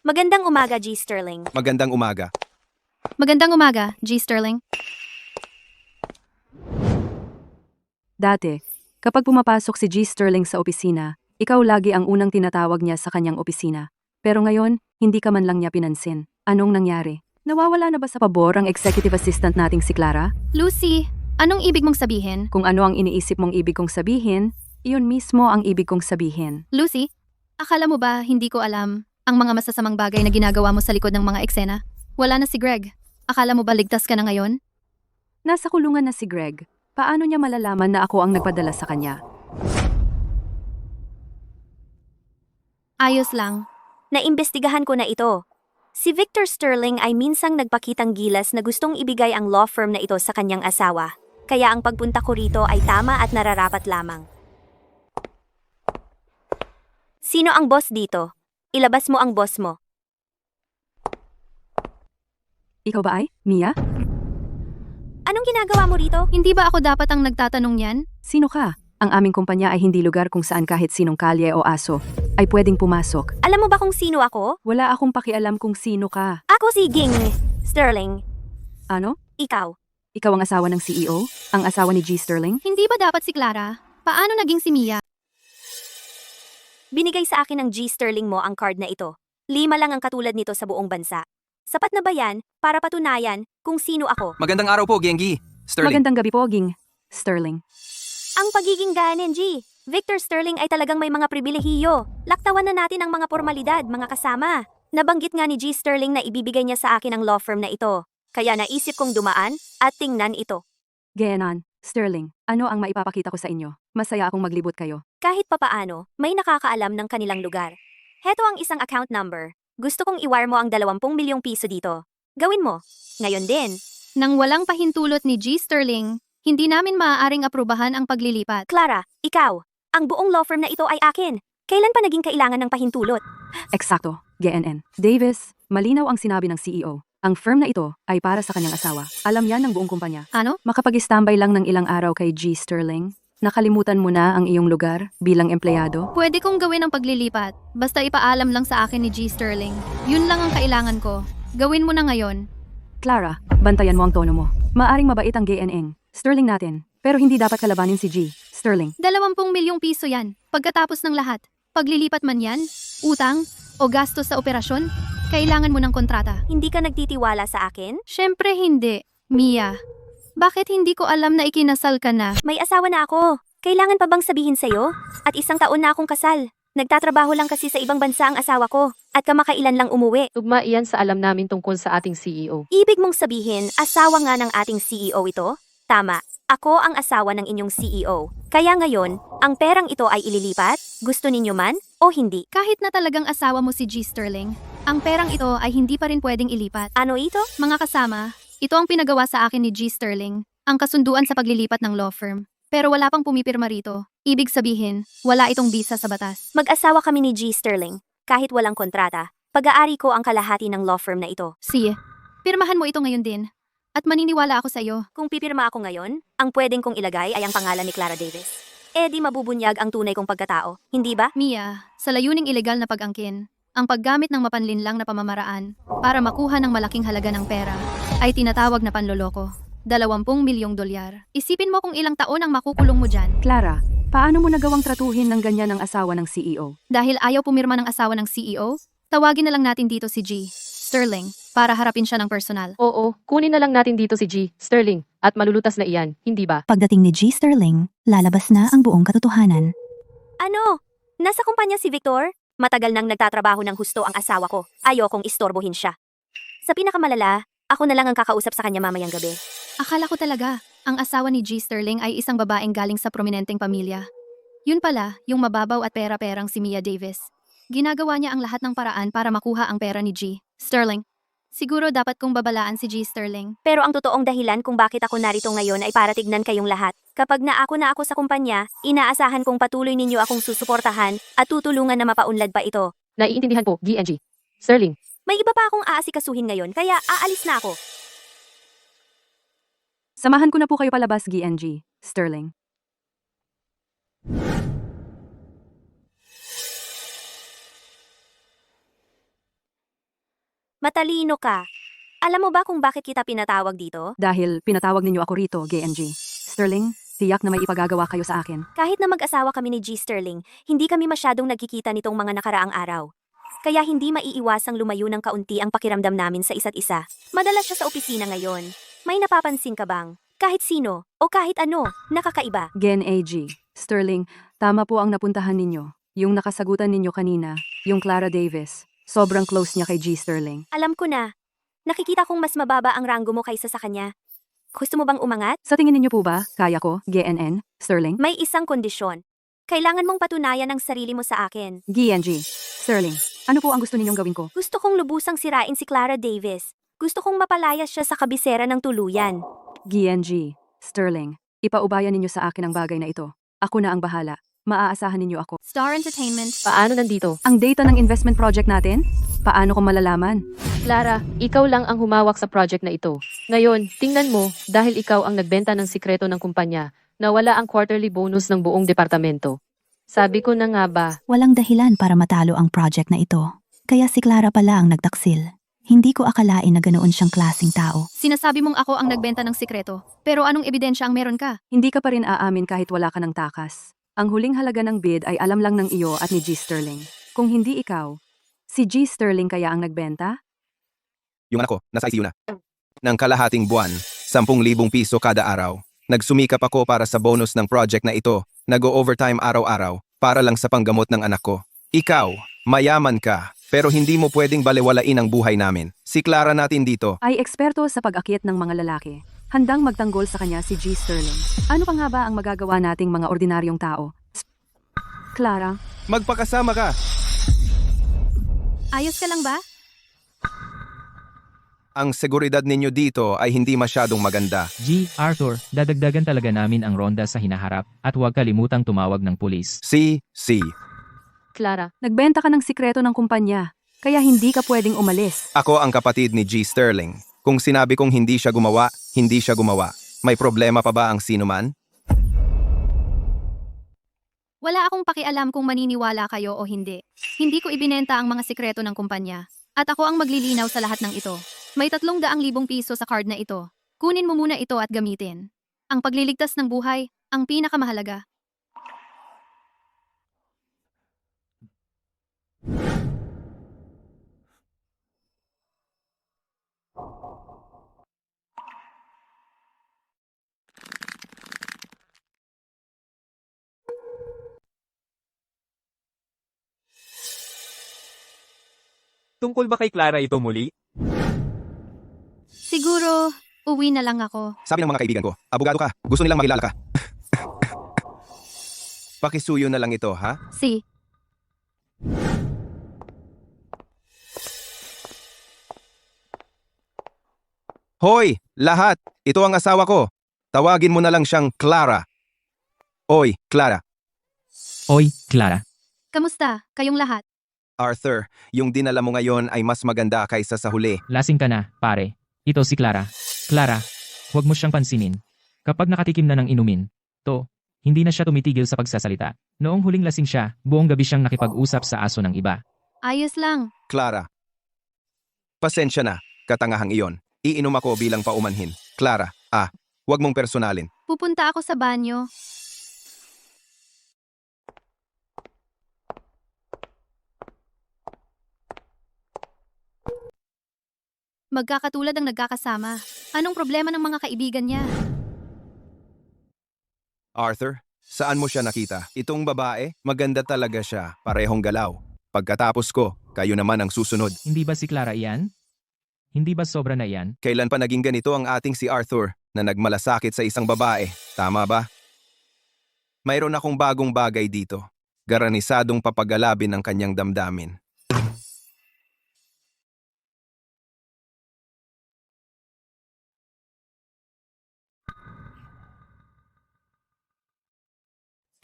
Magandang umaga, G. Sterling. Magandang umaga. Magandang umaga, G. Sterling. Dati, kapag pumapasok si G. Sterling sa opisina, ikaw lagi ang unang tinatawag niya sa kanyang opisina. Pero ngayon, hindi ka man lang niya pinansin. Anong nangyari? Nawawala na ba sa pabor ang executive assistant nating si Clara? Lucy, anong ibig mong sabihin? Kung ano ang iniisip mong ibig kong sabihin, iyon mismo ang ibig kong sabihin. Lucy, Akala mo ba hindi ko alam ang mga masasamang bagay na ginagawa mo sa likod ng mga eksena? Wala na si Greg. Akala mo ba ligtas ka na ngayon? Nasa kulungan na si Greg. Paano niya malalaman na ako ang nagpadala sa kanya? Ayos lang. Naimbestigahan ko na ito. Si Victor Sterling ay minsang nagpakitang gilas na gustong ibigay ang law firm na ito sa kanyang asawa. Kaya ang pagpunta ko rito ay tama at nararapat lamang. Sino ang boss dito? Ilabas mo ang boss mo. Ikaw ba ay, Mia? Anong ginagawa mo rito? Hindi ba ako dapat ang nagtatanong yan? Sino ka? Ang aming kumpanya ay hindi lugar kung saan kahit sinong kalye o aso ay pwedeng pumasok. Alam mo ba kung sino ako? Wala akong pakialam kung sino ka. Ako si Ging Sterling. Ano? Ikaw. Ikaw ang asawa ng CEO? Ang asawa ni G. Sterling? Hindi ba dapat si Clara? Paano naging si Mia? Binigay sa akin ng G. Sterling mo ang card na ito. 5 lang ang katulad nito sa buong bansa. Sapat na ba yan para patunayan kung sino ako? Magandang araw po, Gengi. Sterling. Magandang gabi po, Ging. Sterling. Ang pagiging ganen, G. Victor Sterling ay talagang may mga pribilehiyo. Laktawan na natin ang mga formalidad, mga kasama. Nabanggit nga ni G. Sterling na ibibigay niya sa akin ang law firm na ito. Kaya naisip kong dumaan at tingnan ito. Geanan, Sterling, ano ang maipapakita ko sa inyo? Masaya akong maglibot kayo. Kahit papaano, may nakakaalam ng kanilang lugar. Heto ang isang account number. Gusto kong i-wire mo ang 20 milyong piso dito. Gawin mo. Ngayon din. Nang walang pahintulot ni G. Sterling, hindi namin maaaring aprubahan ang paglilipat. Clara, ikaw. Ang buong law firm na ito ay akin. Kailan pa naging kailangan ng pahintulot? Eksakto, GNN. Davis, malinaw ang sinabi ng CEO. Ang firm na ito ay para sa kanyang asawa. Alam yan ng buong kumpanya. Ano? Makapag-standby lang ng ilang araw kay G. Sterling. Nakalimutan mo na ang iyong lugar bilang empleyado? Pwede kong gawin ang paglilipat. Basta ipaalam lang sa akin ni G. Sterling. Yun lang ang kailangan ko. Gawin mo na ngayon. Clara, bantayan mo ang tono mo. Maaring mabait ang GNN. Sterling natin. Pero hindi dapat kalabanin si G. Sterling. 20 milyong piso yan. Pagkatapos ng lahat. Paglilipat man yan, utang, o gastos sa operasyon, kailangan mo ng kontrata. Hindi ka nagtitiwala sa akin? Syempre hindi, Mia. Bakit hindi ko alam na ikinasal ka na? May asawa na ako. Kailangan pa bang sabihin sa'yo? At 1 taon na akong kasal. Nagtatrabaho lang kasi sa ibang bansa ang asawa ko. At kamakailan lang umuwi. Tugma iyan sa alam namin tungkol sa ating CEO. Ibig mong sabihin, asawa nga ng ating CEO ito? Tama. Ako ang asawa ng inyong CEO. Kaya ngayon, ang perang ito ay ililipat? Gusto ninyo man o hindi? Kahit na talagang asawa mo si G. Sterling, ang perang ito ay hindi pa rin pwedeng ilipat. Ano ito? Mga kasama, ito ang pinagawa sa akin ni G. Sterling, ang kasunduan sa paglilipat ng law firm. Pero wala pang pumipirma rito. Ibig sabihin, wala itong bisa sa batas. Mag-asawa kami ni G. Sterling. Kahit walang kontrata, pag-aari ko ang kalahati ng law firm na ito. Sige, pirmahan mo ito ngayon din. At maniniwala ako sa iyo. Kung pipirma ako ngayon, ang pwedeng kong ilagay ay ang pangalan ni Clara Davis. Eh di mabubunyag ang tunay kong pagkatao, hindi ba? Mia, sa layuning ilegal na pag-angkin, ang paggamit ng mapanlinlang na pamamaraan para makuha ng malaking halaga ng pera ay tinatawag na panloloko. 20 milyong dolyar. Isipin mo kung ilang taon ang makukulong mo dyan. Clara, paano mo nagawang tratuhin ng ganyan ang asawa ng CEO? Dahil ayaw pumirma ng asawa ng CEO, tawagin na lang natin dito si G. Sterling para harapin siya ng personal. Oo, kunin na lang natin dito si G. Sterling at malulutas na iyan, hindi ba? Pagdating ni G. Sterling, lalabas na ang buong katotohanan. Ano? Nasa kumpanya si Victor? Matagal nang nagtatrabaho ng husto ang asawa ko. Ayokong istorbohin siya. Sa pinakamalala, ako na lang ang kakausap sa kanya mamayang gabi. Akala ko talaga, ang asawa ni G. Sterling ay isang babaeng galing sa prominenteng pamilya. Yun pala, yung mababaw at pera-perang si Mia Davis. Ginagawa niya ang lahat ng paraan para makuha ang pera ni G. Sterling. Siguro dapat kong babalaan si G. Sterling. Pero ang totoong dahilan kung bakit ako narito ngayon ay para tignan kayong lahat. Kapag na ako sa kumpanya, inaasahan kong patuloy ninyo akong susuportahan at tutulungan na mapaunlad pa ito. Naiintindihan po, GNG. Sterling. May iba pa akong aasikasuhin ngayon kaya aalis na ako. Samahan ko na po kayo palabas, GNG. Sterling. Matalino ka. Alam mo ba kung bakit kita pinatawag dito? Dahil pinatawag ninyo ako rito, GNG. Sterling, tiyak na may ipagagawa kayo sa akin. Kahit na mag-asawa kami ni G. Sterling, hindi kami masyadong nagkikita nitong mga nakaraang araw. Kaya hindi maiiwasang lumayo ng kaunti ang pakiramdam namin sa isa't isa. Madalas siya sa opisina ngayon. May napapansin ka bang? Kahit sino, o kahit ano, nakakaiba. Gen AG. Sterling, tama po ang napuntahan ninyo. Yung nakasagutan ninyo kanina, yung Clara Davis. Sobrang close niya kay G. Sterling. Alam ko na. Nakikita kong mas mababa ang ranggo mo kaysa sa kanya. Gusto mo bang umangat? Sa tingin ninyo po ba, kaya ko, GNN, Sterling? May isang kondisyon. Kailangan mong patunayan ang sarili mo sa akin. GNG, Sterling. Ano po ang gusto ninyong gawin ko? Gusto kong lubusang sirain si Clara Davis. Gusto kong mapalayas siya sa kabisera ng tuluyan. GNG, Sterling. Ipaubayan ninyo sa akin ang bagay na ito. Ako na ang bahala. Maaasahan ninyo ako. Star Entertainment. Paano nandito? Ang data ng investment project natin? Paano ko malalaman? Clara, ikaw lang ang humawak sa project na ito. Ngayon, tingnan mo, dahil ikaw ang nagbenta ng sikreto ng kumpanya, nawala ang quarterly bonus ng buong departamento. Sabi ko na nga ba, Walang dahilan para matalo ang project na ito. Kaya si Clara pala ang nagtaksil. Hindi ko akalain na ganoon siyang klaseng tao. Sinasabi mong ako ang nagbenta ng sikreto. Pero anong ebidensya ang meron ka? Hindi ka pa rin aamin kahit wala ka ng takas. Ang huling halaga ng bid ay alam lang ng iyo at ni G. Sterling. Kung hindi ikaw, si G. Sterling kaya ang nagbenta? Yung anak ko, nasa ICU na. Nang kalahating buwan, 10,000 piso kada araw. Nagsumikap ako para sa bonus ng project na ito. Nag-overtime araw-araw para lang sa panggamot ng anak ko. Ikaw, mayaman ka, pero hindi mo pwedeng balewalain ang buhay namin. Si Clara natin dito. Ay eksperto sa pag-akyat ng mga lalaki. Handang magtanggol sa kanya si G. Sterling. Ano pa nga ba ang magagawa nating mga ordinaryong tao? Clara, Magpakasama ka! Ayos ka lang ba? Ang seguridad ninyo dito ay hindi masyadong maganda. G. Arthur, dadagdagan talaga namin ang ronda sa hinaharap at huwag kalimutang tumawag ng pulis. Si. Clara, nagbenta ka ng sikreto ng kumpanya, kaya hindi ka pwedeng umalis. Ako ang kapatid ni G. Sterling. Kung sinabi kong hindi siya gumawa, hindi siya gumawa. May problema pa ba ang sinuman? Wala akong pakialam kung maniniwala kayo o hindi. Hindi ko ibinenta ang mga sikreto ng kumpanya. At ako ang maglilinaw sa lahat ng ito. May 300,000 piso sa card na ito. Kunin mo muna ito at gamitin. Ang pagliligtas ng buhay, ang pinakamahalaga. Tungkol ba kay Clara ito muli? Siguro, uwi na lang ako. Sabi ng mga kaibigan ko, abogado ka, gusto nilang makilala ka. Pakisuyo na lang ito, ha? Si. Hoy, lahat! Ito ang asawa ko. Tawagin mo na lang siyang Clara. Oy, Clara. Oy, Clara. Kamusta? Kayong lahat? Arthur, yung dinala mo ngayon ay mas maganda kaysa sa huli. Lasing ka na, pare. Ito si Clara. Clara, huwag mo siyang pansinin. Kapag nakatikim na ng inumin, hindi na siya tumitigil sa pagsasalita. Noong huling lasing siya, buong gabi siyang nakipag-usap sa aso ng iba. Ayos lang. Clara. Pasensya na, katangahang iyon. Iinom ako bilang paumanhin. Clara, huwag mong personalin. Pupunta ako sa banyo. Magkakatulad ang nagkakasama. Anong problema ng mga kaibigan niya? Arthur, saan mo siya nakita? Itong babae, maganda talaga siya. Parehong galaw. Pagkatapos ko, kayo naman ang susunod. Hindi ba si Clara iyan? Hindi ba sobra na iyan? Kailan pa naging ganito ang ating si Arthur na nagmalasakit sa isang babae? Tama ba? Mayroon akong bagong bagay dito. Garanisadong papagalabin ang kanyang damdamin.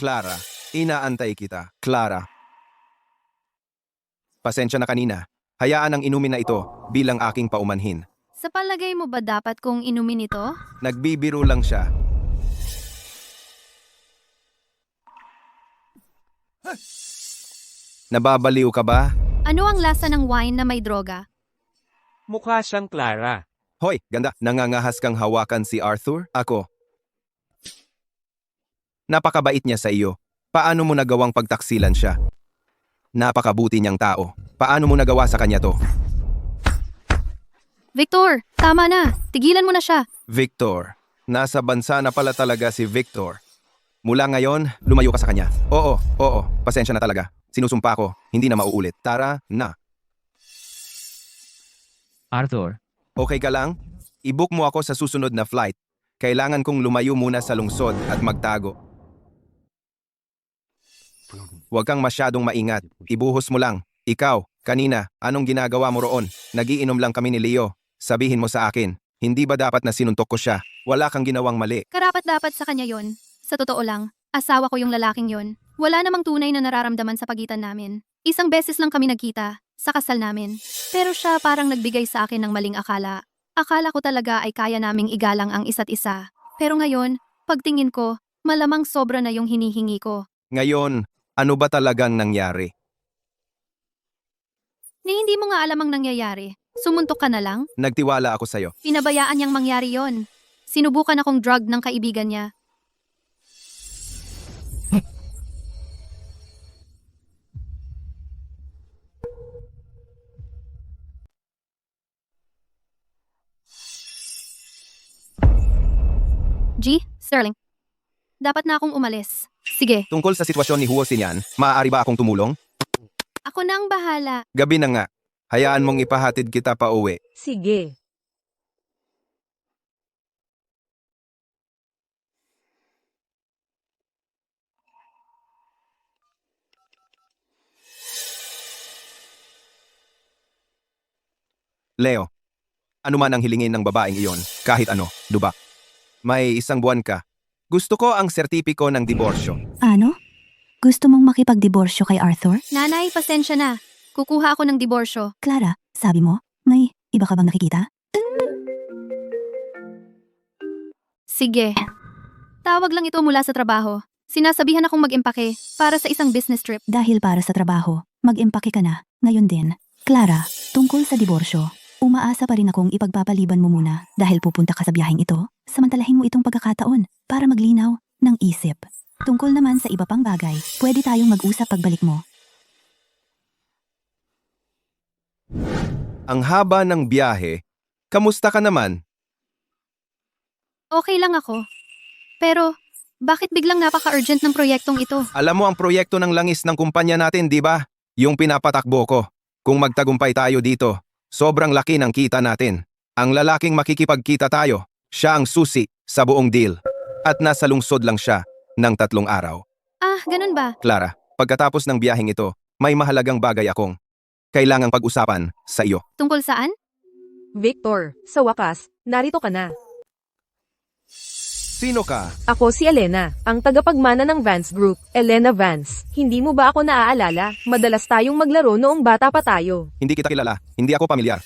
Clara, inaantay kita. Clara. Pasensya na kanina. Hayaan ang inumin na ito bilang aking paumanhin. Sa palagay mo ba dapat kong inumin ito? Nagbibiro lang siya. Nababaliw ka ba? Ano ang lasa ng wine na may droga? Mukha siyang Clara. Hoy, ganda. Nangangahas kang hawakan si Arthur? Ako. Napakabait niya sa iyo. Paano mo nagawang pagtaksilan siya? Napakabuti niyang tao. Paano mo nagawa sa kanya to? Victor, tama na. Tigilan mo na siya. Victor. Nasa bansa na pala talaga si Victor. Mula ngayon, lumayo ka sa kanya. Oo. Pasensya na talaga. Sinusumpa ko, hindi na mauulit. Tara, na. Arthur, Okay ka lang? I-book mo ako sa susunod na flight. Kailangan kong lumayo muna sa lungsod at magtago. Huwag kang masyadong maingat. Ibuhos mo lang. Ikaw, kanina, anong ginagawa mo roon? Nagiinom lang kami ni Leo. Sabihin mo sa akin, hindi ba dapat na sinuntok ko siya? Wala kang ginawang mali. Karapat-dapat sa kanya yon. Sa totoo lang, asawa ko yung lalaking yon. Wala namang tunay na nararamdaman sa pagitan namin. Isang beses lang kami nagkita, sa kasal namin. Pero siya parang nagbigay sa akin ng maling akala. Akala ko talaga ay kaya naming igalang ang isa't isa. Pero ngayon, pagtingin ko, malamang sobra na yung hinihingi ko. Ngayon, ano ba talagang nangyari? Ni hindi mo nga alam ang nangyayari. Sumuntok ka na lang? Nagtiwala ako sa'yo. Pinabayaan niyang mangyari yon. Sinubukan akong drug ng kaibigan niya. G, Sterling. Dapat na akong umalis. Sige, Tungkol sa sitwasyon ni Huo Sinyan, maaari ba akong tumulong? ako na ang bahala. Gabi na nga. Hayaan mong ipahatid kita pa uwi. Sige. Leo, ano man ang hilingin ng babaeng iyon, kahit ano, duba. May isang buwan ka. Gusto ko ang sertipiko ng diborsyo. Ano? Gusto mong makipagdiborsyo kay Arthur? Nanay, pasensya na. Kukuha ako ng diborsyo. Clara, sabi mo, may iba ka bang nakikita? Sige. Tawag lang ito mula sa trabaho. Sinasabihan akong mag-impake para sa isang business trip. Dahil para sa trabaho, mag-impake ka na, ngayon din. Clara, tungkol sa diborsyo, umaasa pa rin akong ipagpapaliban mo muna dahil pupunta ka sa biyaheng ito, samantalahin mo itong pagkakataon para maglinaw ng isip. Tungkol naman sa iba pang bagay, pwede tayong mag-usap pagbalik mo. Ang haba ng biyahe, kamusta ka naman? Okay lang ako. Pero, bakit biglang napaka-urgent ng proyektong ito? Alam mo ang proyekto ng langis ng kumpanya natin, di ba? Yung pinapatakbo ko. Kung magtagumpay tayo dito, sobrang laki ng kita natin. Ang lalaking makikipagkita tayo, siya ang susi sa buong deal. At nasa lungsod lang siya ng 3 araw. Ah, ganun ba? Clara, pagkatapos ng biyaheng ito, may mahalagang bagay akong kailangang pag-usapan sa iyo. Tungkol saan? Victor, sa wakas, narito ka na. Sino ka? Ako si Elena, ang tagapagmana ng Vance Group. Elena Vance, hindi mo ba ako naaalala? Madalas tayong maglaro noong bata pa tayo. Hindi kita kilala. Hindi ako pamilyar.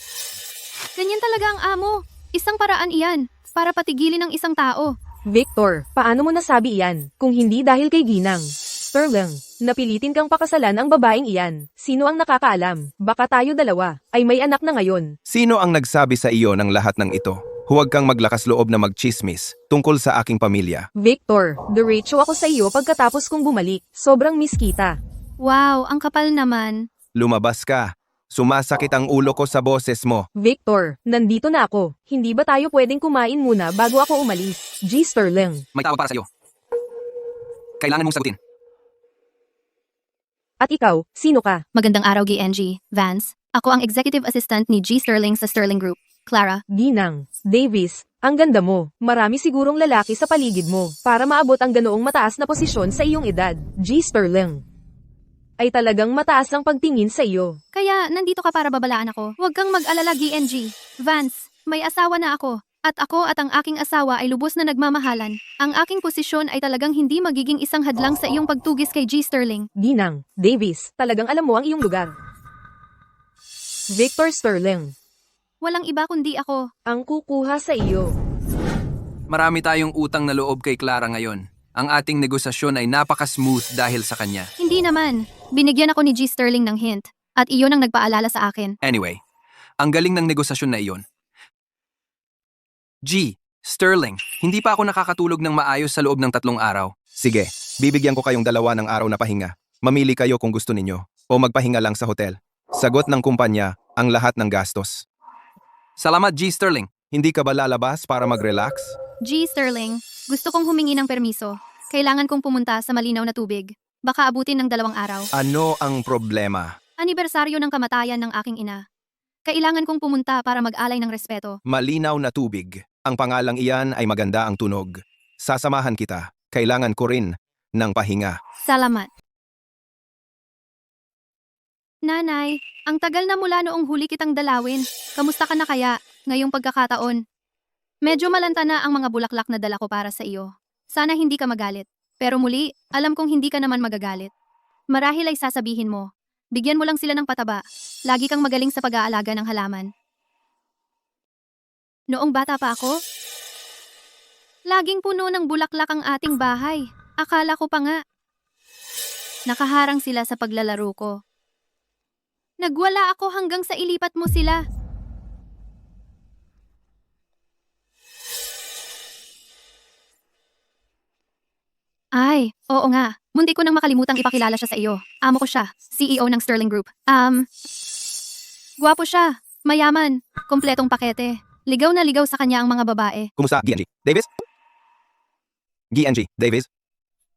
Ganyan talaga ang amo. Isang paraan iyan para patigilin ang isang tao. Victor, paano mo nasabi iyan? Kung hindi dahil kay Ginang. Sterling, napilitin kang pakasalan ang babaeng iyan. Sino ang nakakaalam? Baka tayo dalawa ay may anak na ngayon. Sino ang nagsabi sa iyo ng lahat ng ito? Huwag kang maglakas loob na magchismis tungkol sa aking pamilya. Victor, diretso ako sa iyo pagkatapos kong bumalik. Sobrang miss kita. Wow, ang kapal naman. Lumabas ka. Sumasakit ang ulo ko sa boses mo. Victor, nandito na ako. Hindi ba tayo pwedeng kumain muna bago ako umalis? G. Sterling. May tawag para sa iyo. Kailangan mong sagutin. At ikaw, sino ka? Magandang araw, GNG. Vance. Ako ang executive assistant ni G. Sterling sa Sterling Group. Clara. Ginang. Davis, ang ganda mo. Marami sigurong lalaki sa paligid mo para maabot ang ganoong mataas na posisyon sa iyong edad. G. Sterling. Ay talagang mataas ang pagtingin sa iyo. Kaya nandito ka para babalaan ako. Huwag kang mag-alala, GNG. Vance, may asawa na ako. At ako at ang aking asawa ay lubos na nagmamahalan. Ang aking posisyon ay talagang hindi magiging isang hadlang sa iyong pagtugis kay G. Sterling. Ginang. Davis, talagang alam mo ang iyong lugar. Victor Sterling. Walang iba kundi ako. Ang kukuha sa iyo. Marami tayong utang na loob kay Clara ngayon. Ang ating negosasyon ay napaka-smooth dahil sa kanya. Hindi naman. Binigyan ako ni G. Sterling ng hint. At iyon ang nagpaalala sa akin. Anyway, ang galing ng negosasyon na iyon. G. Sterling, hindi pa ako nakakatulog ng maayos sa loob ng 3 araw. Sige, bibigyan ko kayong 2 ng araw na pahinga. Mamili kayo kung gusto ninyo o magpahinga lang sa hotel. Sagot ng kumpanya ang lahat ng gastos. Salamat, G. Sterling. Hindi ka ba lalabas para mag-relax? G. Sterling, gusto kong humingi ng permiso. Kailangan kong pumunta sa malinaw na tubig. Baka abutin ng 2 araw. Ano ang problema? Anibersaryo ng kamatayan ng aking ina. Kailangan kong pumunta para mag-alay ng respeto. Malinaw na tubig. Ang pangalang iyan ay maganda ang tunog. Sasamahan kita. Kailangan ko rin ng pahinga. Salamat. Nanay, ang tagal na mula noong huli kitang dalawin. Kamusta ka na kaya ngayong pagkakataon? Medyo malanta na ang mga bulaklak na dala ko para sa iyo. Sana hindi ka magalit. Pero muli, alam kong hindi ka naman magagalit. Marahil ay sasabihin mo, bigyan mo lang sila ng pataba. Lagi kang magaling sa pag-aalaga ng halaman. Noong bata pa ako, laging puno ng bulaklak ang ating bahay. Akala ko pa nga. Nakaharang sila sa paglalaro ko. Nagwala ako hanggang sa ilipat mo sila. Ay, oo nga. Mundi ko nang makalimutang ipakilala siya sa iyo. Amo ko siya, CEO ng Sterling Group. Gwapo siya, mayaman, kompletong pakete. Ligaw na ligaw sa kanya ang mga babae. Kumusta, GNG? Davis? GNG, Davis?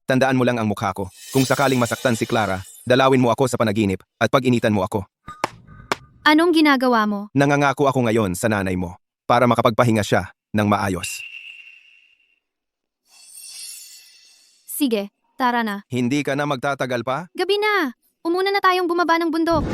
Tandaan mo lang ang mukha ko. Kung sakaling masaktan si Clara, dalawin mo ako sa panaginip at pag-initan mo ako. Anong ginagawa mo? Nangangako ako ngayon sa nanay mo para makapagpahinga siya ng maayos. Sige, tara na. Hindi ka na magtatagal pa? Gabi na. Umuna na tayong bumaba ng bundok.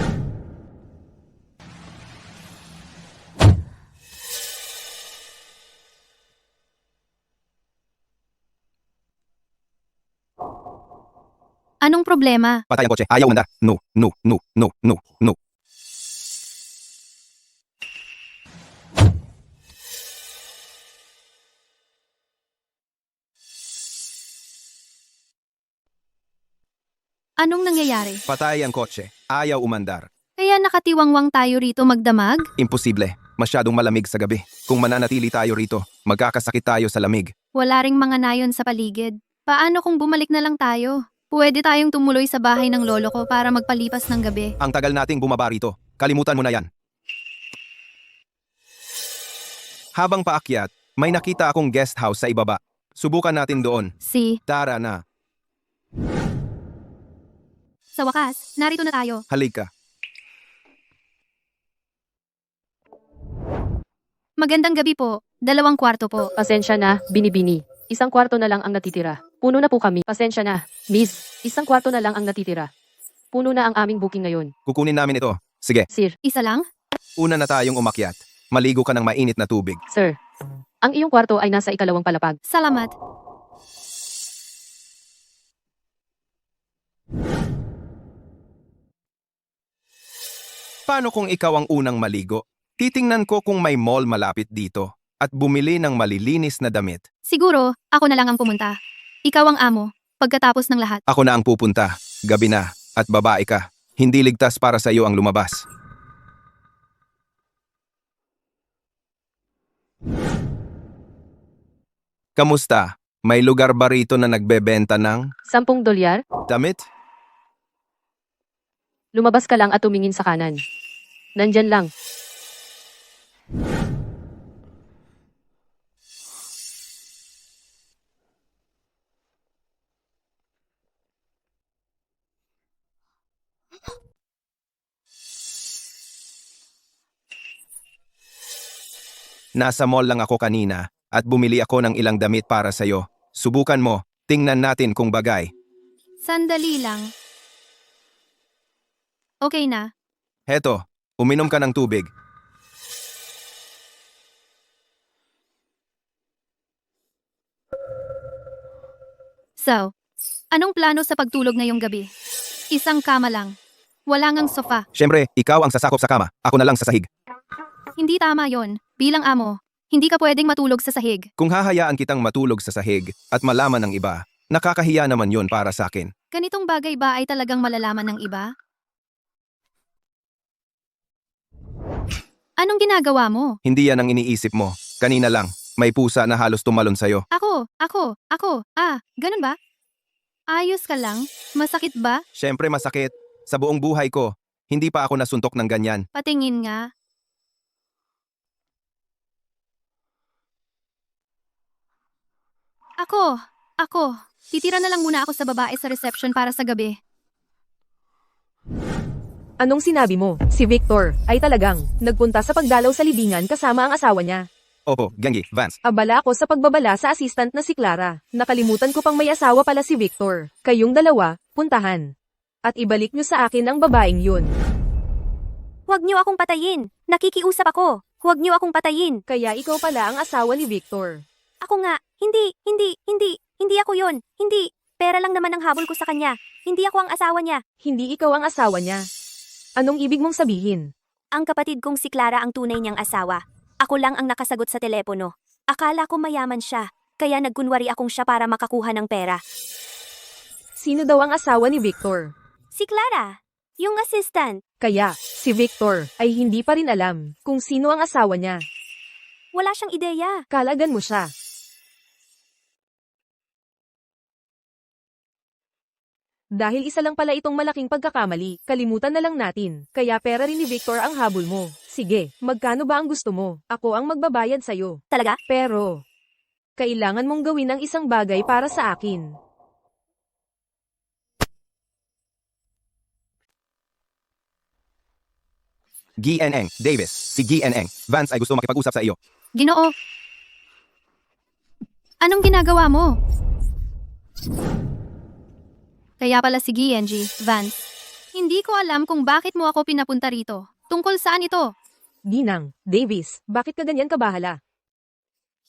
Anong problema? Patay ang kotse. Ayaw umandar. No, no, no, no, no, no. Anong nangyayari? Patay ang kotse. Ayaw umandar. Kaya nakatiwangwang tayo rito magdamag? Imposible. Masyadong malamig sa gabi. Kung mananatili tayo rito, magkakasakit tayo sa lamig. Wala ring mga nayon sa paligid. Paano kung bumalik na lang tayo? Pwede tayong tumuloy sa bahay ng lolo ko para magpalipas ng gabi. Ang tagal nating bumaba rito. Kalimutan mo na yan. Habang paakyat, may nakita akong guest house sa ibaba. Subukan natin doon. Tara na. Sa wakas, narito na tayo. Halika. Magandang gabi po. 2 kwarto po. Pasensya na, binibini. 1 kwarto na lang ang natitira. Puno na po kami. Pasensya na. Miss, 1 kwarto na lang ang natitira. Puno na ang aming booking ngayon. Kukunin namin ito. Sige, Sir, Isa lang? una na tayong umakyat. Maligo ka ng mainit na tubig. sir. Ang iyong kwarto ay nasa 2 palapag. Salamat. Paano kung ikaw ang unang maligo? Titingnan ko kung may mall malapit dito at bumili ng malilinis na damit. Siguro, ako na lang ang pumunta. Ikaw ang amo, pagkatapos ng lahat. Ako na ang pupunta. Gabi na at babae ka. Hindi ligtas para sa iyo ang lumabas. Kamusta? May lugar ba rito na nagbebenta ng 10 dolyar? damit? Lumabas ka lang at tumingin sa kanan. Nandyan lang. Nasa mall lang ako kanina at bumili ako ng ilang damit para sa'yo. Subukan mo. Tingnan natin kung bagay. Sandali lang. Okay na. Heto, uminom ka ng tubig. So, anong plano sa pagtulog ngayong gabi? Isang kama lang. Wala ngang sofa. Siyempre, ikaw ang sasakop sa kama. Ako na lang sa sahig. Hindi tama yon. Bilang amo, hindi ka pwedeng matulog sa sahig. Kung hahayaan kitang matulog sa sahig at malaman ng iba, nakakahiya naman yon para sa akin. Ganitong bagay ba ay talagang malalaman ng iba? Anong ginagawa mo? Hindi yan ang iniisip mo. Kanina lang, may pusa na halos tumalon sa'yo. Ako. Ganun ba? Ayos ka lang? Masakit ba? Siyempre masakit. Sa buong buhay ko, hindi pa ako nasuntok ng ganyan. Patingin nga. Ako, Ako, titira na lang muna ako sa babae sa reception para sa gabi. Anong sinabi mo? Si Victor ay talagang nagpunta sa pagdalaw sa libingan kasama ang asawa niya. Opo, Gengi, Vance. Abala ako sa pagbabala sa assistant na si Clara. Nakalimutan ko pang may asawa pala si Victor. Kayong dalawa, puntahan. At ibalik niyo sa akin ang babaeng yun. Huwag niyo akong patayin. Nakikiusap ako. Huwag niyo akong patayin. Kaya ikaw pala ang asawa ni Victor. Ako nga. Hindi ako yon. Hindi. Pera lang naman ang habol ko sa kanya. Hindi ako ang asawa niya. Hindi ikaw ang asawa niya. Anong ibig mong sabihin? Ang kapatid kong si Clara ang tunay niyang asawa. Ako lang ang nakasagot sa telepono. Akala ko mayaman siya. Kaya nagkunwari akong siya para makakuha ng pera. Sino daw ang asawa ni Victor? Si Clara. Yung assistant. Kaya, si Victor ay hindi pa rin alam kung sino ang asawa niya. Wala siyang ideya. Kalagan mo siya. Dahil isa lang pala itong malaking pagkakamali, kalimutan na lang natin. Kaya pera rin ni Victor ang habol mo. Sige, magkano ba ang gusto mo? Ako ang magbabayad sa'yo. Talaga? Pero, kailangan mong gawin ang isang bagay para sa akin. GNN, Davis. Si GNN. Vance ay gusto makipag-usap sa iyo. Ginoo. Anong ginagawa mo? Kaya pala si GNG, Vance. Hindi ko alam kung bakit mo ako pinapunta rito. Tungkol saan ito? Ginang, Davis, bakit ka ganyan kabahala?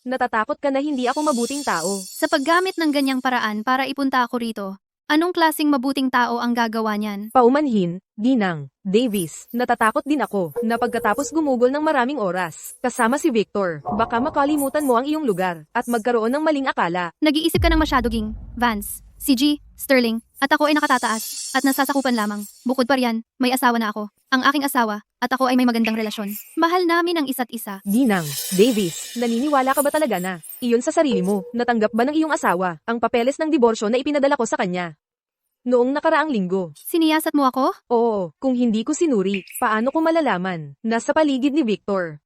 Natatakot ka na hindi ako mabuting tao. Sa paggamit ng ganyang paraan para ipunta ako rito, anong klaseng mabuting tao ang gagawa niyan? Paumanhin, Ginang, Davis, natatakot din ako na pagkatapos gumugol ng maraming oras, kasama si Victor, baka makalimutan mo ang iyong lugar at magkaroon ng maling akala. Nag-iisip ka ng masyado, Ging. Vance, si G, Sterling, at ako ay nakatataas at nasasakupan lamang. Bukod pa riyan, may asawa na ako. Ang aking asawa at ako ay may magandang relasyon. Mahal namin ang isa't isa. Ginang, Davis, naniniwala ka ba talaga na iyon sa sarili mo? Natanggap ba ng iyong asawa ang papeles ng diborsyo na ipinadala ko sa kanya? Noong nakaraang linggo. Siniyasat mo ako? Oo, kung hindi ko sinuri, paano ko malalaman? Nasa paligid ni Victor.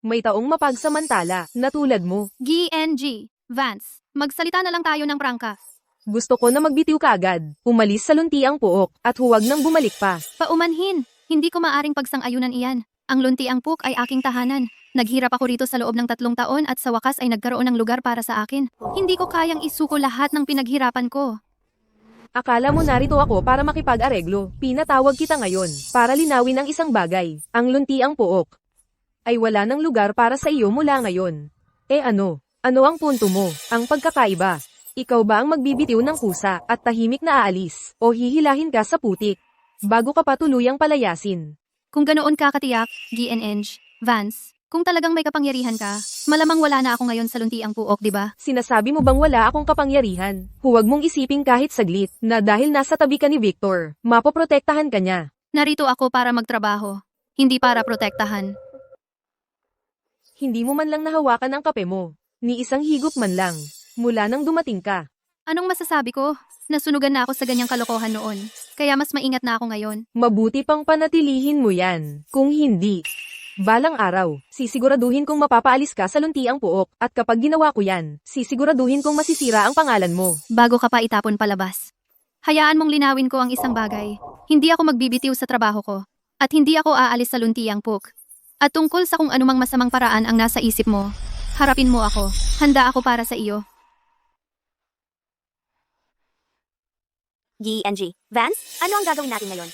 May taong mapagsamantala na tulad mo. GNG, Vance, magsalita na lang tayo ng prangka. Gusto ko na magbitiw ka agad, umalis sa luntiang puok, at huwag nang bumalik pa. Paumanhin, hindi ko maaring pagsang-ayunan iyan. Ang luntiang puk ay aking tahanan. Naghirap ako rito sa loob ng 3 taon at sa wakas ay nagkaroon ng lugar para sa akin. Hindi ko kayang isuko lahat ng pinaghirapan ko. Akala mo narito ako para makipag-areglo. Pinatawag kita ngayon para linawin ang isang bagay. Ang luntiang puok ay wala ng lugar para sa iyo mula ngayon. Eh ano? Ano ang punto mo? Ang pagkakaiba. Ikaw ba ang magbibitiw ng kusa at tahimik na aalis o hihilahin ka sa putik bago ka pa tuluyang palayasin? Kung ganoon ka katiyak, GNNG, Vance, kung talagang may kapangyarihan ka, malamang wala na ako ngayon sa luntiang puok, di ba? Sinasabi mo bang wala akong kapangyarihan? Huwag mong isiping kahit saglit na dahil nasa tabi ka ni Victor, mapoprotektahan ka niya. Narito ako para magtrabaho, hindi para protektahan. Hindi mo man lang nahawakan ang kape mo, ni isang higop man lang, mula nang dumating ka. Anong masasabi ko? Nasunugan na ako sa ganyang kalokohan noon, kaya mas maingat na ako ngayon. Mabuti pang panatilihin mo yan. Kung hindi, balang araw, sisiguraduhin kong mapapaalis ka sa luntiang puok at kapag ginawa ko yan, sisiguraduhin kong masisira ang pangalan mo. Bago ka pa itapon palabas. Hayaan mong linawin ko ang isang bagay. Hindi ako magbibitiw sa trabaho ko, at hindi ako aalis sa luntiang puok. At tungkol sa kung anumang masamang paraan ang nasa isip mo, harapin mo ako. Handa ako para sa iyo. GNG. Vance, ano ang gagawin natin ngayon?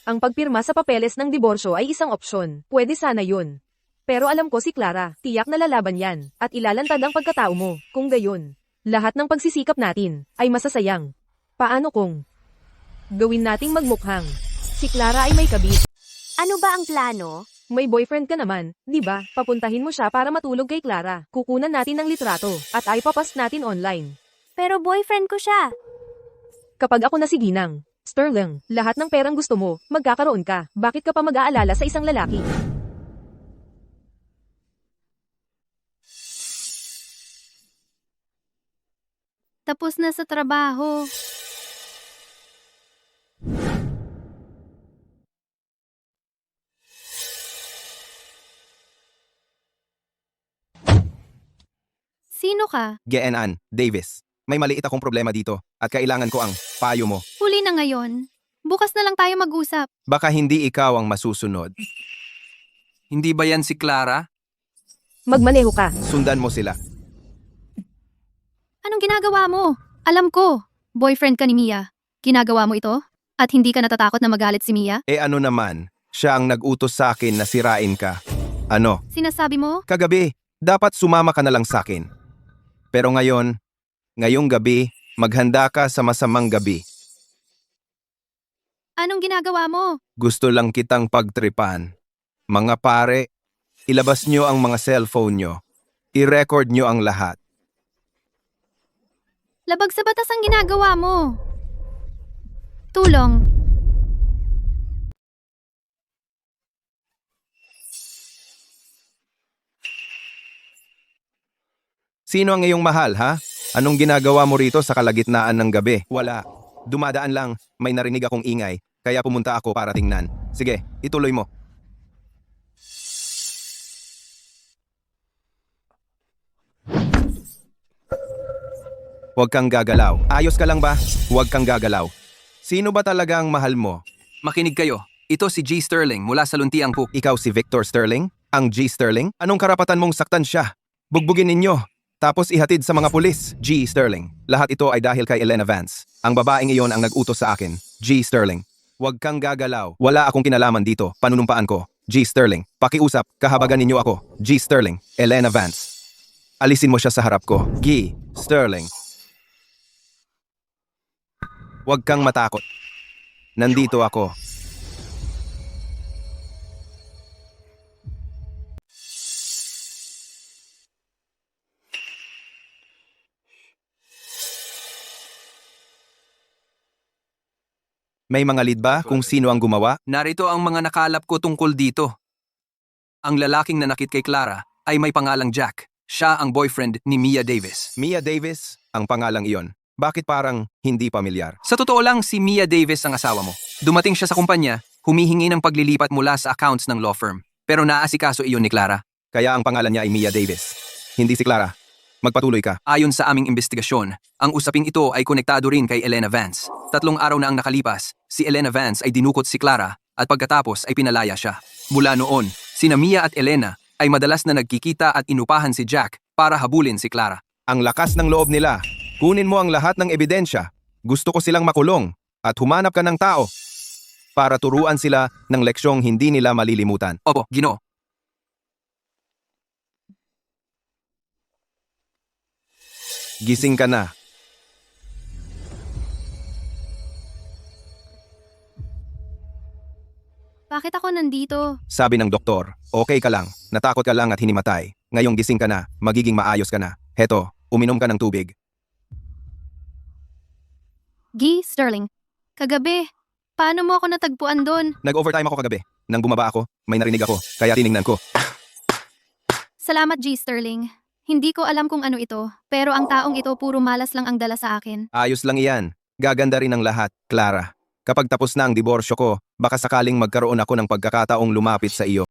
Ang pagpirma sa papeles ng diborsyo ay isang opsyon. Pwede sana yun. Pero alam ko si Clara, tiyak na lalaban yan, at ilalantad ang pagkatao mo. Kung gayon, lahat ng pagsisikap natin ay masasayang. Paano kung gawin nating magmukhang si Clara ay may kabit? Ano ba ang plano? May boyfriend ka naman, di ba? Papuntahin mo siya para matulog kay Clara. Kukunan natin ng litrato at ipapost natin online. Pero boyfriend ko siya. Kapag ako na si Ginang, Sterling, lahat ng perang gusto mo, magkakaroon ka. Bakit ka pa mag-aalala sa isang lalaki? Tapos na sa trabaho. Sino ka? GNN, Davis. may maliit akong problema dito at kailangan ko ang payo mo. Huli na ngayon. Bukas na lang tayo mag-usap. Baka hindi ikaw ang masusunod. Hindi ba yan si Clara? Magmaneho ka. Sundan mo sila. Anong ginagawa mo? Alam ko, boyfriend ka ni Mia. Ginagawa mo ito? At hindi ka natatakot na magalit si Mia? Ano naman, siya ang nag-utos sa akin na sirain ka. Ano? Sinasabi mo? Kagabi, dapat sumama ka na lang sa akin. Pero ngayong gabi, maghanda ka sa masamang gabi. Anong ginagawa mo? Gusto lang kitang pagtripan. Mga pare, ilabas nyo ang mga cellphone nyo. I-record nyo ang lahat. Labag sa batas ang ginagawa mo. Tulong. Sino ang iyong mahal, ha? Anong ginagawa mo rito sa kalagitnaan ng gabi? Wala. Dumadaan lang, may narinig akong ingay, kaya pumunta ako para tingnan. Sige, ituloy mo. Huwag kang gagalaw. Ayos ka lang ba? Huwag kang gagalaw. Sino ba talaga ang mahal mo? Makinig kayo. Ito si G. Sterling mula sa Luntiang Cook. Ikaw si Victor Sterling? Ang G. Sterling? Anong karapatan mong saktan siya? Bugbugin ninyo. Tapos ihatid sa mga pulis. G. Sterling. Lahat ito ay dahil kay Elena Vance. Ang babaeng iyon ang nag-utos sa akin. G. Sterling. Huwag kang gagalaw. Wala akong kinalaman dito. Panunumpaan ko. G. Sterling. Pakiusap. Kahabagan ninyo ako. G. Sterling. Elena Vance. Alisin mo siya sa harap ko. G. Sterling. Huwag kang matakot. Nandito ako. May mga lead ba kung sino ang gumawa? Narito ang mga nakalap ko tungkol dito. Ang lalaking nanakit kay Clara ay may pangalang Jack. Siya ang boyfriend ni Mia Davis. Mia Davis, ang pangalang iyon. Bakit parang hindi pamilyar? Sa totoo lang, si Mia Davis ang asawa mo. Dumating siya sa kumpanya, humihingi ng paglilipat mula sa accounts ng law firm. Pero naasikaso iyon ni Clara. Kaya ang pangalan niya ay Mia Davis. Hindi si Clara. Magpatuloy ka. Ayon sa aming investigasyon, ang usaping ito ay konektado rin kay Elena Vance. 3 araw na ang nakalipas, si Elena Vance ay dinukot si Clara at pagkatapos ay pinalaya siya. Mula noon, sina Mia at Elena ay madalas na nagkikita at inupahan si Jack para habulin si Clara. Ang lakas ng loob nila. Kunin mo ang lahat ng ebidensya. Gusto ko silang makulong at humanap ka ng tao para turuan sila ng leksyong hindi nila malilimutan. Opo, Ginoo. Gising ka na. Bakit ako nandito? Sabi ng doktor, okay ka lang, natakot ka lang at hinimatay. Ngayong gising ka na, magiging maayos ka na. Heto, uminom ka ng tubig. G. Sterling. Kagabi, paano mo ako natagpuan doon? Nag-overtime ako kagabi. Nang bumaba ako, may narinig ako, kaya tiningnan ko. Salamat, G. Sterling. Hindi ko alam kung ano ito, pero ang taong ito puro malas lang ang dala sa akin. Ayos lang iyan. Gaganda rin ang lahat, Clara. Kapag tapos na ang diborsyo ko, baka sakaling magkaroon ako ng pagkakataong lumapit sa iyo.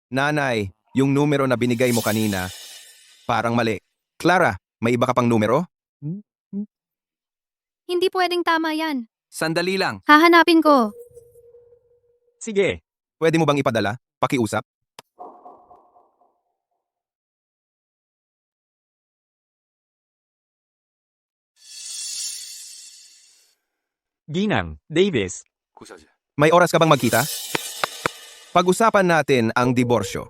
Nanay, yung numero na binigay mo kanina, parang mali. Clara, may iba ka pang numero? Hindi pwedeng tama yan. Sandali lang. Hahanapin ko. Sige. Pwede mo bang ipadala? Pakiusap? Ginang, Davis. May oras ka bang magkita? Pag-usapan natin ang diborsyo.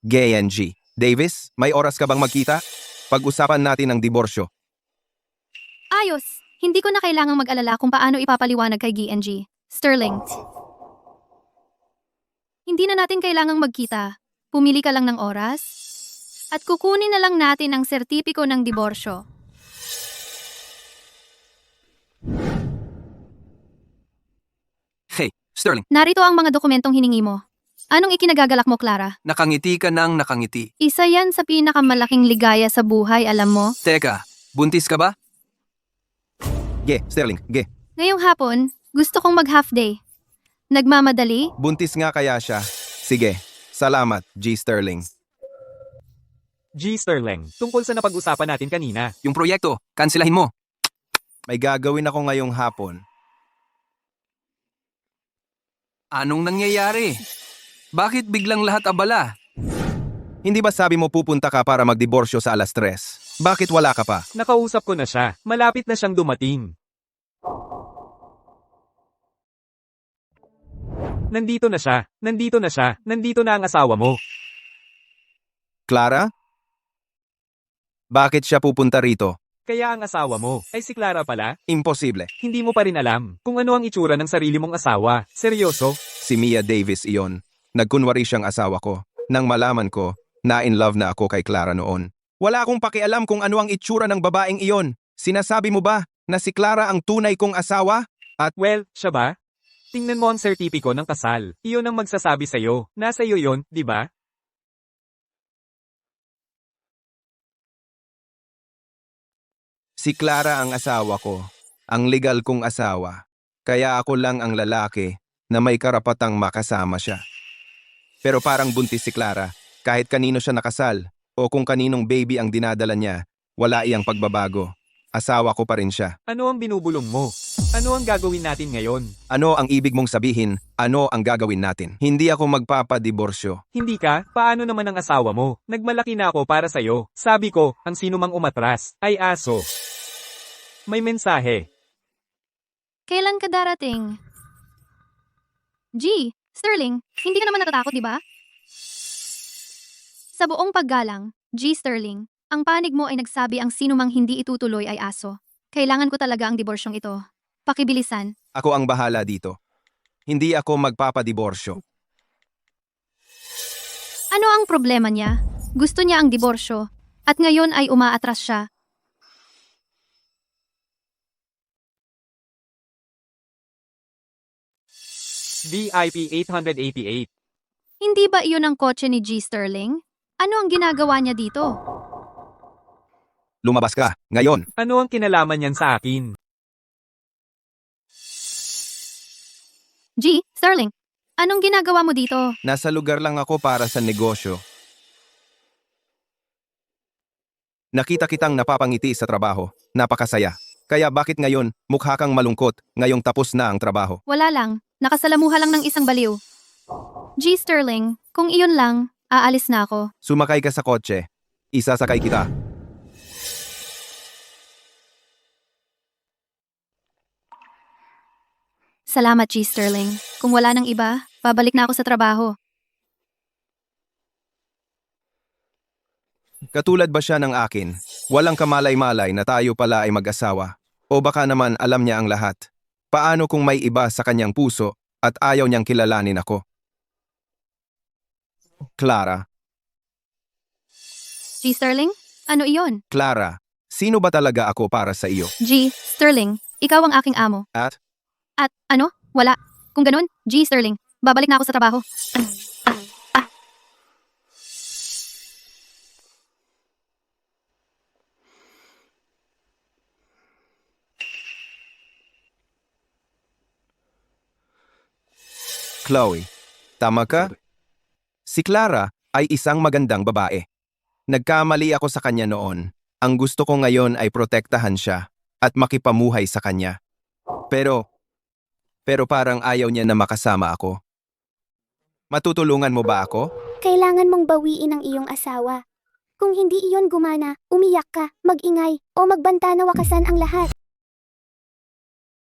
GNG. Davis, may oras ka bang magkita? Pag-usapan natin ang diborsyo. Ayos. Hindi ko na kailangang mag-alala kung paano ipapaliwanag kay GNG. Sterling. Hindi na natin kailangang magkita. Pumili ka lang ng oras. At kukunin na lang natin ang sertipiko ng diborsyo. Hey, Sterling, Narito ang mga dokumentong hiningi mo. Anong ikinagagalak mo, Clara? nakangiti ka ng nakangiti. Isa yan sa pinakamalaking ligaya sa buhay, alam mo? Teka, buntis ka ba? Sterling, Ngayong hapon, gusto kong mag-half day. Nagmamadali? buntis nga kaya siya. Sige, salamat, G. Sterling. G. Sterling, tungkol sa napag-usapan natin kanina. Yung proyekto, kanselahin mo. May gagawin ako ngayong hapon. Anong nangyayari? Bakit biglang lahat abala? Hindi ba sabi mo pupunta ka para magdiborsyo sa 3:00? Bakit wala ka pa? Nakausap ko na siya. Malapit na siyang dumating. Nandito na siya. Nandito na siya. Nandito na ang asawa mo. Clara? Bakit siya pupunta rito? Kaya ang asawa mo ay si Clara pala? Imposible. Hindi mo pa rin alam kung ano ang itsura ng sarili mong asawa. Seryoso? Si Mia Davis iyon. Nagkunwari siyang asawa ko. Nang malaman ko, na-in love na ako kay Clara noon. Wala akong pakialam kung ano ang itsura ng babaeng iyon. Sinasabi mo ba na si Clara ang tunay kong asawa? Well, siya ba? Tingnan mo ang sertipiko ng kasal. Iyon ang magsasabi sa'yo. Nasa iyo yon, di ba? Si Clara ang asawa ko. Ang legal kong asawa. Kaya ako lang ang lalaki na may karapatang makasama siya. Pero parang buntis si Clara. Kahit kanino siya nakasal o kung kaninong baby ang dinadala niya, wala iyang pagbabago. Asawa ko pa rin siya. Ano ang binubulong mo? Ano ang gagawin natin ngayon? Ano ang ibig mong sabihin? Ano ang gagawin natin? Hindi ako magpapadiborsyo. Hindi ka? Paano naman ang asawa mo? Nagmalaki na ako para sa'yo. Sabi ko, ang sinumang umatras ay aso. May mensahe. Kailan ka darating? G, Sterling, hindi ka naman natatakot, di ba? Sa buong paggalang, G. Sterling, ang panig mo ay nagsabi ang sinumang hindi itutuloy ay aso. Kailangan ko talaga ang diborsyong ito. Pakibilisan. Ako ang bahala dito. Hindi ako magpapadiborsyo. Ano ang problema niya? Gusto niya ang diborsyo. At ngayon ay umaatras siya. VIP 888. Hindi ba iyon ang kotse ni G. Sterling? Ano ang ginagawa niya dito? Lumabas ka, ngayon. Ano ang kinalaman niyan sa akin? G. Sterling, anong ginagawa mo dito? Nasa lugar lang ako para sa negosyo. Nakita kitang napapangiti sa trabaho. Napakasaya. Kaya bakit ngayon, mukha kang malungkot, ngayong tapos na ang trabaho? Wala lang. Nakasalamuha lang ng isang baliw. G. Sterling, kung iyon lang, aalis na ako. Sumakay ka sa kotse. Isasakay kita. Salamat, G. Sterling. Kung wala nang iba, babalik na ako sa trabaho. Katulad ba siya ng akin? Walang kamalay-malay na tayo pala ay mag-asawa. O baka naman alam niya ang lahat. Paano kung may iba sa kanyang puso at ayaw niyang kilalanin ako? Clara. G. Sterling, ano iyon? Clara, sino ba talaga ako para sa iyo? G. Sterling, ikaw ang aking amo. At? At ano? Wala. Kung ganun, G. Sterling, babalik na ako sa trabaho. Chloe, tama ka? Si Clara ay isang magandang babae. Nagkamali ako sa kanya noon. Ang gusto ko ngayon ay protektahan siya at makipamuhay sa kanya. Pero parang ayaw niya na makasama ako. Matutulungan mo ba ako? Kailangan mong bawiin ang iyong asawa. Kung hindi iyon gumana, umiyak ka, mag-ingay, o magbanta na wakasan ang lahat.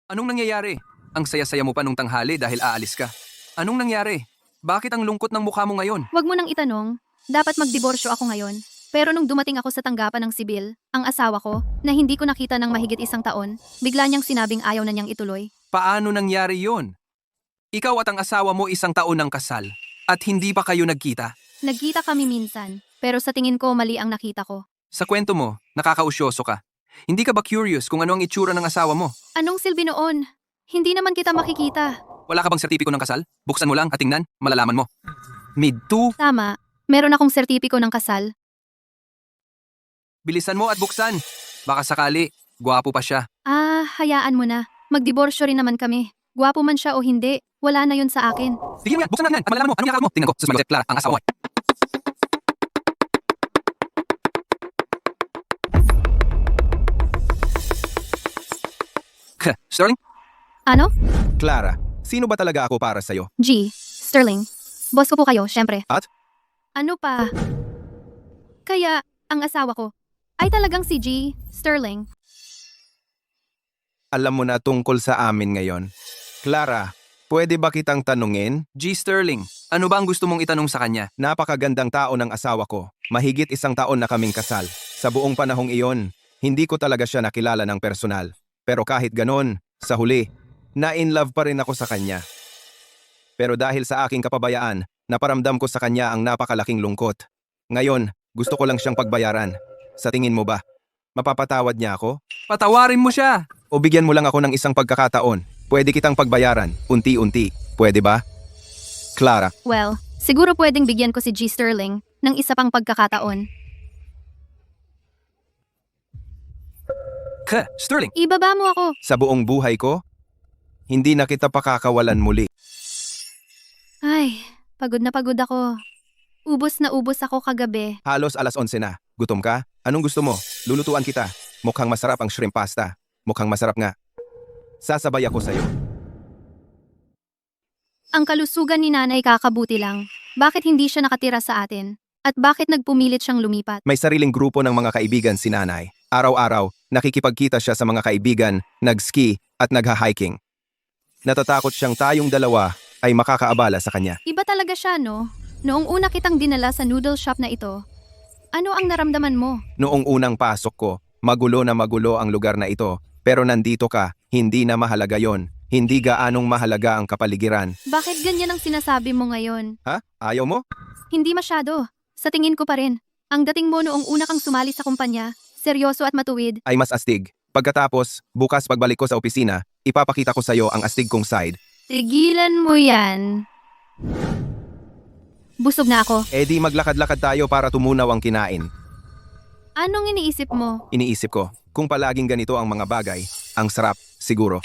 Anong nangyayari? Ang saya-saya mo pa nung tanghali dahil aalis ka. Anong nangyari? Bakit ang lungkot ng mukha mo ngayon? Huwag mo nang itanong. Dapat magdiborsyo ako ngayon. Pero nung dumating ako sa tanggapan ng sibil, ang asawa ko, na hindi ko nakita ng mahigit 1 taon, bigla niyang sinabing ayaw na niyang ituloy. Paano nangyari yon? Ikaw at ang asawa mo 1 taon ng kasal at hindi pa kayo nagkita. Nagkita kami minsan, pero sa tingin ko mali ang nakita ko. Sa kwento mo, nakakausyoso ka. Hindi ka ba curious kung ano ang itsura ng asawa mo? Anong silbi noon? Hindi naman kita makikita. Wala ka bang sertipiko ng kasal? Buksan mo lang at tingnan, malalaman mo. Mid 2, Tama, meron akong sertipiko ng kasal. bilisan mo at buksan. Baka sakali, gwapo pa siya. Hayaan mo na. Magdiborsyo rin naman kami. Gwapo man siya o hindi, wala na yun sa akin. Sige mo yan, buksan natin yan at malalaman mo. Anong yakap mo? Tingnan ko, sus mag Clara, ang asawa ko. Sterling? Ano? Clara, sino ba talaga ako para sa'yo? G. Sterling. Boss ko po kayo, syempre. At? Ano pa? Kaya, ang asawa ko ay talagang si G. Sterling. Alam mo na tungkol sa amin ngayon. Clara, pwede ba kitang tanungin? G. Sterling, ano ba ang gusto mong itanong sa kanya? Napakagandang tao ng asawa ko. Mahigit 1 taon na kaming kasal. Sa buong panahong iyon, hindi ko talaga siya nakilala ng personal. Pero kahit ganon, sa huli, na-in-love pa rin ako sa kanya. Pero dahil sa aking kapabayaan, naparamdam ko sa kanya ang napakalaking lungkot. Ngayon, gusto ko lang siyang pagbayaran. Sa tingin mo ba, mapapatawad niya ako? Patawarin mo siya! O bigyan mo lang ako ng isang pagkakataon? Pwede kitang pagbayaran, unti-unti. Pwede ba? Clara, Well, siguro pwedeng bigyan ko si G. Sterling ng isa pang pagkakataon. Sterling, Ibaba mo ako. sa buong buhay ko, hindi na kita pakakawalan muli. Ay, pagod na pagod ako. Ubos na ubos ako kagabi. Halos alas 11 na. Gutom ka? Anong gusto mo? Lulutuan kita. Mukhang masarap ang shrimp pasta. Mukhang masarap nga. Sasabay ako sa'yo. Ang kalusugan ni nanay kakabuti lang. Bakit hindi siya nakatira sa atin? At bakit nagpumilit siyang lumipat? May sariling grupo ng mga kaibigan si nanay. Araw-araw, nakikipagkita siya sa mga kaibigan, nag-ski at nagha-hiking. Natatakot siyang tayong dalawa ay makakaabala sa kanya. Iba talaga siya, no? Noong una kitang dinala sa noodle shop na ito, ano ang naramdaman mo? Noong unang pasok ko, magulo na magulo ang lugar na ito. Pero nandito ka, hindi na mahalaga yon. Hindi gaanong mahalaga ang kapaligiran. Bakit ganyan ang sinasabi mo ngayon? Ha? Ayaw mo? Hindi masyado. Sa tingin ko pa rin. Ang dating mo noong una kang sumali sa kumpanya, seryoso at matuwid. Ay mas astig. Pagkatapos, bukas pagbalik ko sa opisina, ipapakita ko sa'yo ang astig kong side. Tigilan mo yan. Busog na ako. Eh di maglakad-lakad tayo para tumunaw ang kinain. Anong iniisip mo? Iniisip ko, kung palaging ganito ang mga bagay, ang sarap, siguro.